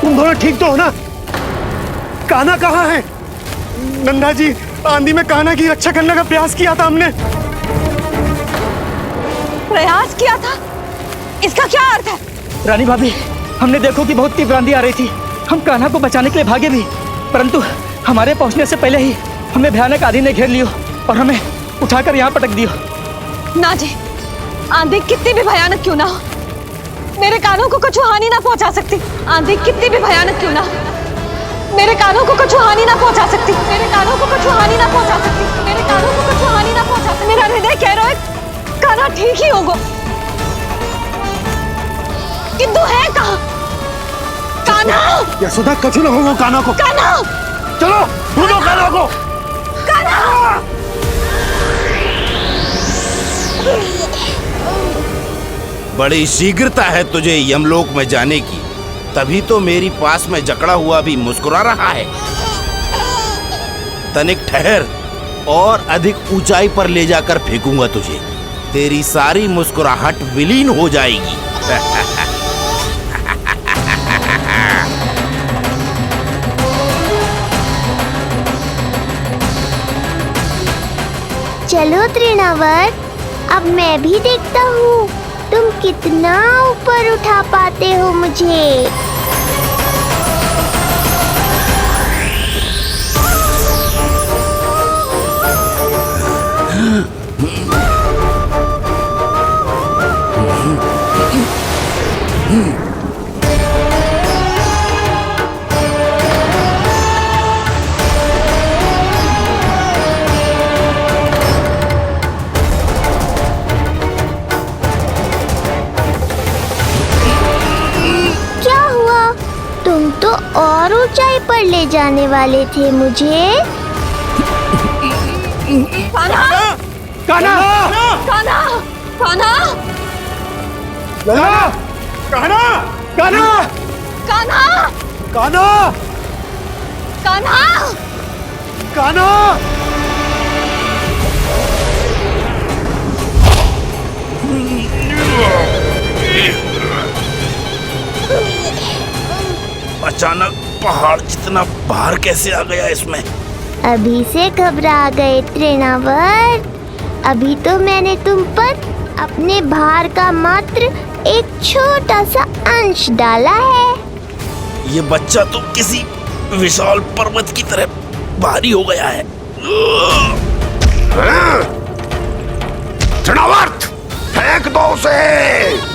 तुम दोनों ठीक तो हो ना? कान्हा कहाँ है? नंदा जी, आंधी में कान्हा की रक्षा करने का प्रयास किया था हमने। प्रयास किया था? इसका क्या अर्थ है? रानी भाभी, हमने देखो कि बहुत तीव्र आंधी आ रही थी। हम कान्हा को बचाने के लिए भागे भी, परंतु हमारे पहुंचने से पहले ही हमें भयानक आंधी ने घेर लियो और हमें उठाकर यहाँ पटक दियो। ना जी, आंधी कितनी भी भयानक क्यों ना हो, मेरे कानों को कुछ हानि ना पहुंचा सकती। आंधी कितनी भी भयानक क्यों ना हो, मेरे कानों को कुछ हानि ना पहुंचा सकती। मेरे कानों को कुछ हानि ना पहुंचा सकती। मेरे कानों को कुछ हानि ना पहुंचा सकती। मेरा हृदय कह रहा है कान्हा ठीक ही होगा, किंतु है कहाँ कान्हा? यशोदा, कछु ना होगा कान्हा को। कान्हा, चलो ढूंढो कान्हा को। कान्हा, बड़ी शीघ्रता है तुझे यमलोक में जाने की, तभी तो मेरी पास में जकड़ा हुआ भी मुस्कुरा रहा है। तनिक ठहर और अधिक ऊंचाई पर ले जाकर फेंकूंगा तुझे, तेरी सारी मुस्कुराहट विलीन हो जाएगी। चलो तृणावर्त, अब मैं भी देखता हूँ तुम कितना ऊपर उठा पाते हो मुझे। और ऊंचाई पर ले जाने वाले थे मुझे। कान्हा! कान्हा! कान्हा! कान्हा! लल्ला! कान्हा! कान्हा! कान्हा! कान्हा! कान्हा! कान्हा! अचानक पहाड़ जितना भार कैसे आ गया इसमें? अभी से घबरा गए तृणावर्त। अभी तो मैंने तुम पर अपने भार का मात्र एक छोटा सा अंश डाला है। ये बच्चा तो किसी विशाल पर्वत की तरह भारी हो गया है। तृणावर्त, फेंक दो उसे।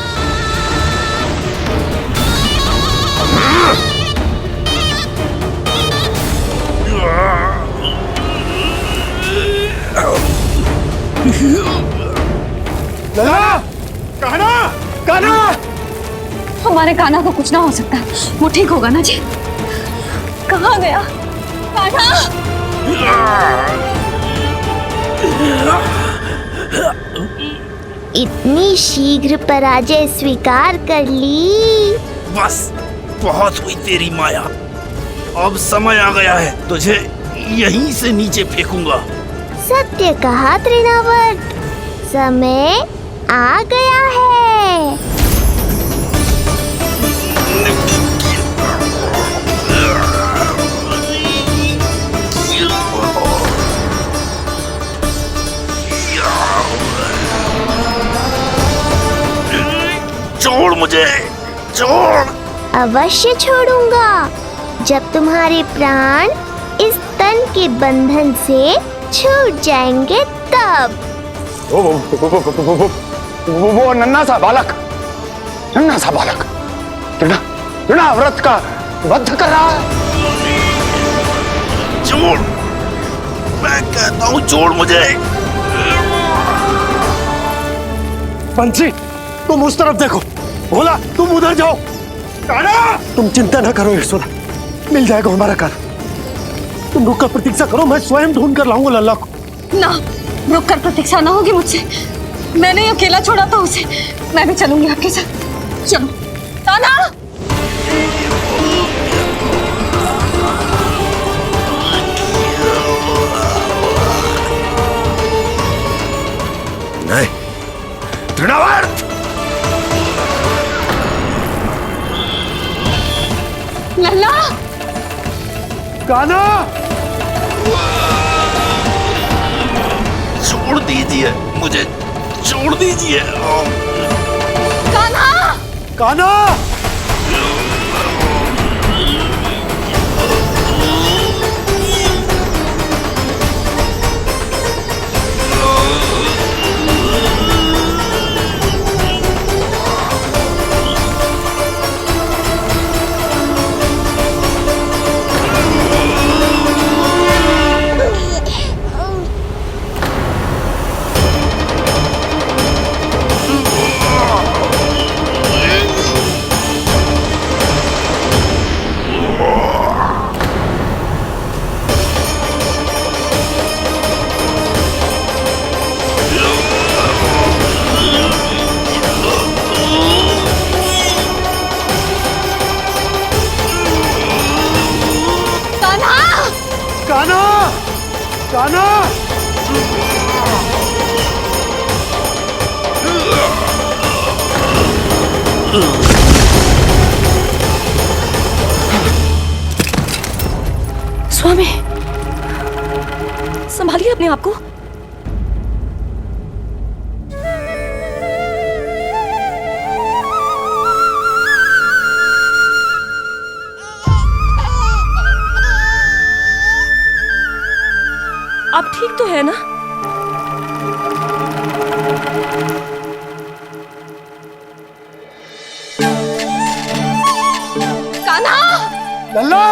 कान्हा! कान्हा! हमारे कान्हा को कुछ ना हो सकता, वो ठीक होगा ना जी? कहाँ गया कान्हा? इतनी शीघ्र पराजय स्वीकार कर ली। बस बहुत हुई तेरी माया, अब समय आ गया है, तुझे यहीं से नीचे फेंकूंगा। सत्य कहा तृणावर्त, समय आ गया है। मुझे, छोड़। अवश्य छोड़ूंगा जब तुम्हारे प्राण इस तन के बंधन से छूट जाएंगे तब। वो नन्हा सा बालक व्रत का वध कर रहा है। छोड़, मैं कहता हूँ छोड़ मुझे। पंछी, तुम उस तरफ देखो। भोला, तुम उधर जाओ। तुम चिंता न करो यशोदा, मिल जाएगा हमारा कान्हा। तुम रुक कर प्रतीक्षा करो, मैं स्वयं ढूंढ कर लाऊंगा लल्ला को। ना, रुक कर प्रतीक्षा ना होगी मुझसे। मैंने अकेला छोड़ा था उसे, मैं भी चलूंगी आपके साथ। चलो कान्हा। नहीं, तृणावर्त। लल्ला, कान्हा, छोड़ दीजिए मुझे, छोड़ दीजिए। कान्हा, कान्हा। स्वामी, संभालिए अपने आप को। आप ठीक तो है ना? कान्हा, लल्ला,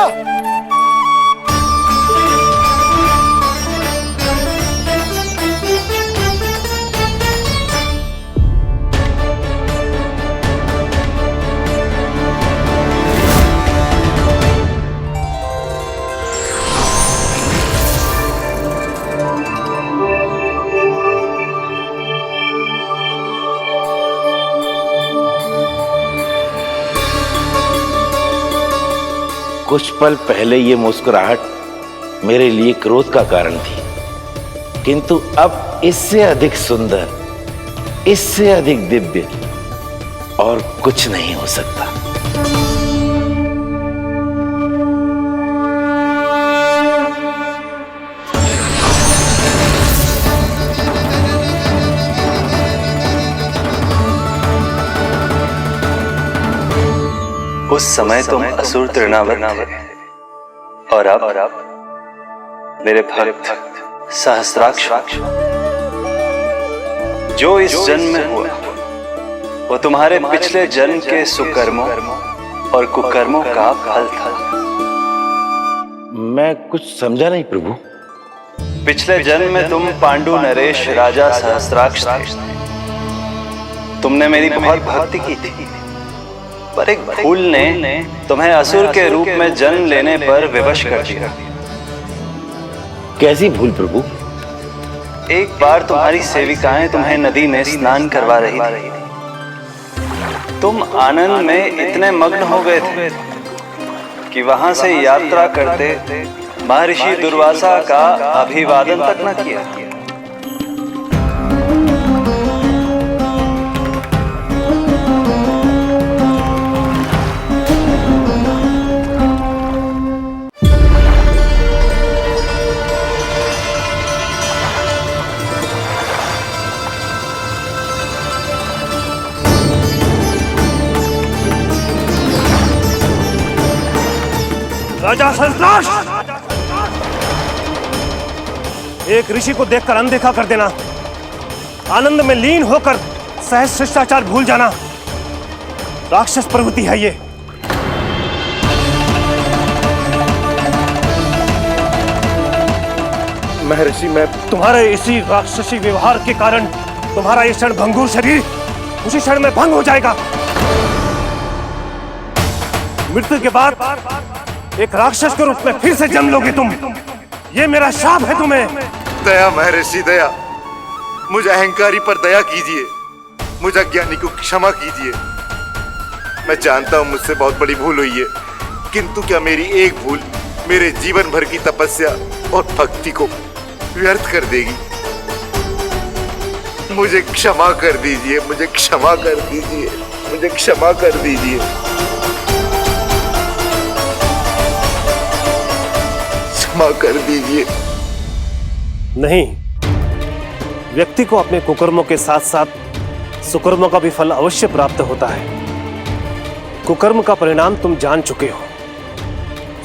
कुछ पल पहले ये मुस्कुराहट मेरे लिए क्रोध का कारण थी, किंतु अब इससे अधिक सुंदर, इससे अधिक दिव्य और कुछ नहीं हो सकता। उस समय तुम असुर तृणावर्त थे और अब मेरे भक्त सहस्राक्ष। जो इस जन्म में हुआ वो तुम्हारे पिछले जन्म के सुकर्मों और कुकर्मों का फल था। मैं कुछ समझा नहीं प्रभु। पिछले जन्म में तुम पांडु नरेश राजा सहस्राक्ष थे। तुमने मेरी बहुत भक्ति की थी, पर एक भूल ने तुम्हें असुर के रूप में जन्म लेने पर विवश कर दिया। कैसी भूल प्रभु? एक बार तुम्हारी सेविकाएं तुम्हें नदी में स्नान करवा रही थी। तुम आनंद में इतने मग्न हो गए थे कि वहां से यात्रा करते महर्षि दुर्वासा का अभिवादन तक न किया। राजा सरनाश, एक ऋषि को देखकर अनदेखा कर देना, आनंद में लीन होकर सहज शिष्टाचार भूल जाना, राक्षस प्रवृत्ति है ये। महर्षि, मैं तुम्हारे इसी राक्षसी व्यवहार के कारण तुम्हारा ये क्षण भंगुर शरीर उसी क्षण में भंग हो जाएगा। मृत्यु के बाद एक राक्षस के रूप में फिर से जन्म लोगे तुम। ये मेरा शाप है तुम्हें। दया महर्षि, दया, मुझे अहंकारी पर दया कीजिए, मुझे अज्ञानी को क्षमा कीजिए। मैं जानता हूं मुझसे बहुत बड़ी भूल हुई है, किंतु क्या मेरी एक भूल मेरे जीवन भर की तपस्या और भक्ति को व्यर्थ कर देगी? मुझे क्षमा कर दीजिए, मुझे क्षमा कर दीजिए, मुझे क्षमा कर दीजिए। क्षमा कर दीजिए। नहीं, व्यक्ति को अपने कुकर्मों के साथ साथ सुकर्मों का भी फल अवश्य प्राप्त होता है। कुकर्म का परिणाम तुम जान चुके हो।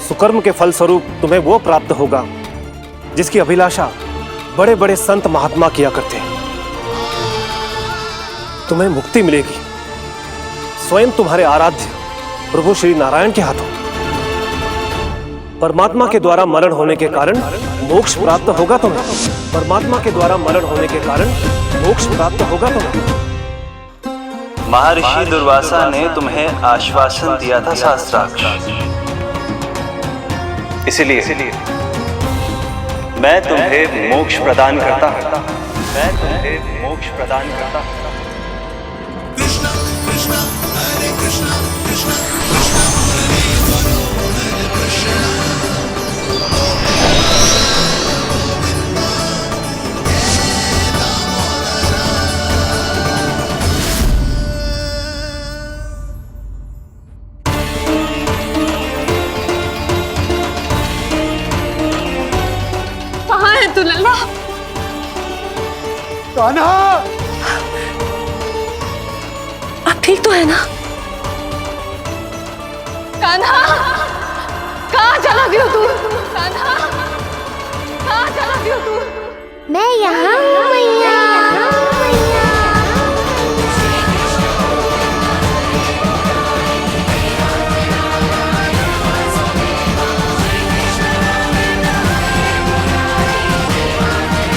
सुकर्म के फल स्वरूप तुम्हें वो प्राप्त होगा जिसकी अभिलाषा बड़े बड़े संत महात्मा किया करते हैं। तुम्हें मुक्ति मिलेगी स्वयं तुम्हारे आराध्य प्रभु श्री नारायण के हाथों। परमात्मा के द्वारा मरण होने के कारण मोक्ष प्राप्त होगा तुम्हें। परमात्मा के द्वारा मरण होने के कारण मोक्ष प्राप्त होगा तुम्हें। महर्षि दुर्वासा ने तुम्हें आश्वासन दिया था शास्त्राक्ष, इसलिए मैं तुम्हें मोक्ष प्रदान करता हूं। मैं तुम्हें मोक्ष प्रदान करता हूं। कृष्ण कृष्ण हरे कृष्ण कृष्ण कृष्ण हरे कृष्ण। कहाँ है तू लल्ला? कान्हा, आप ठीक तो है ना? कान्हा, कहाँ चला गया तू? कान्हा, कहाँ चला गया तू? मैं यहाँ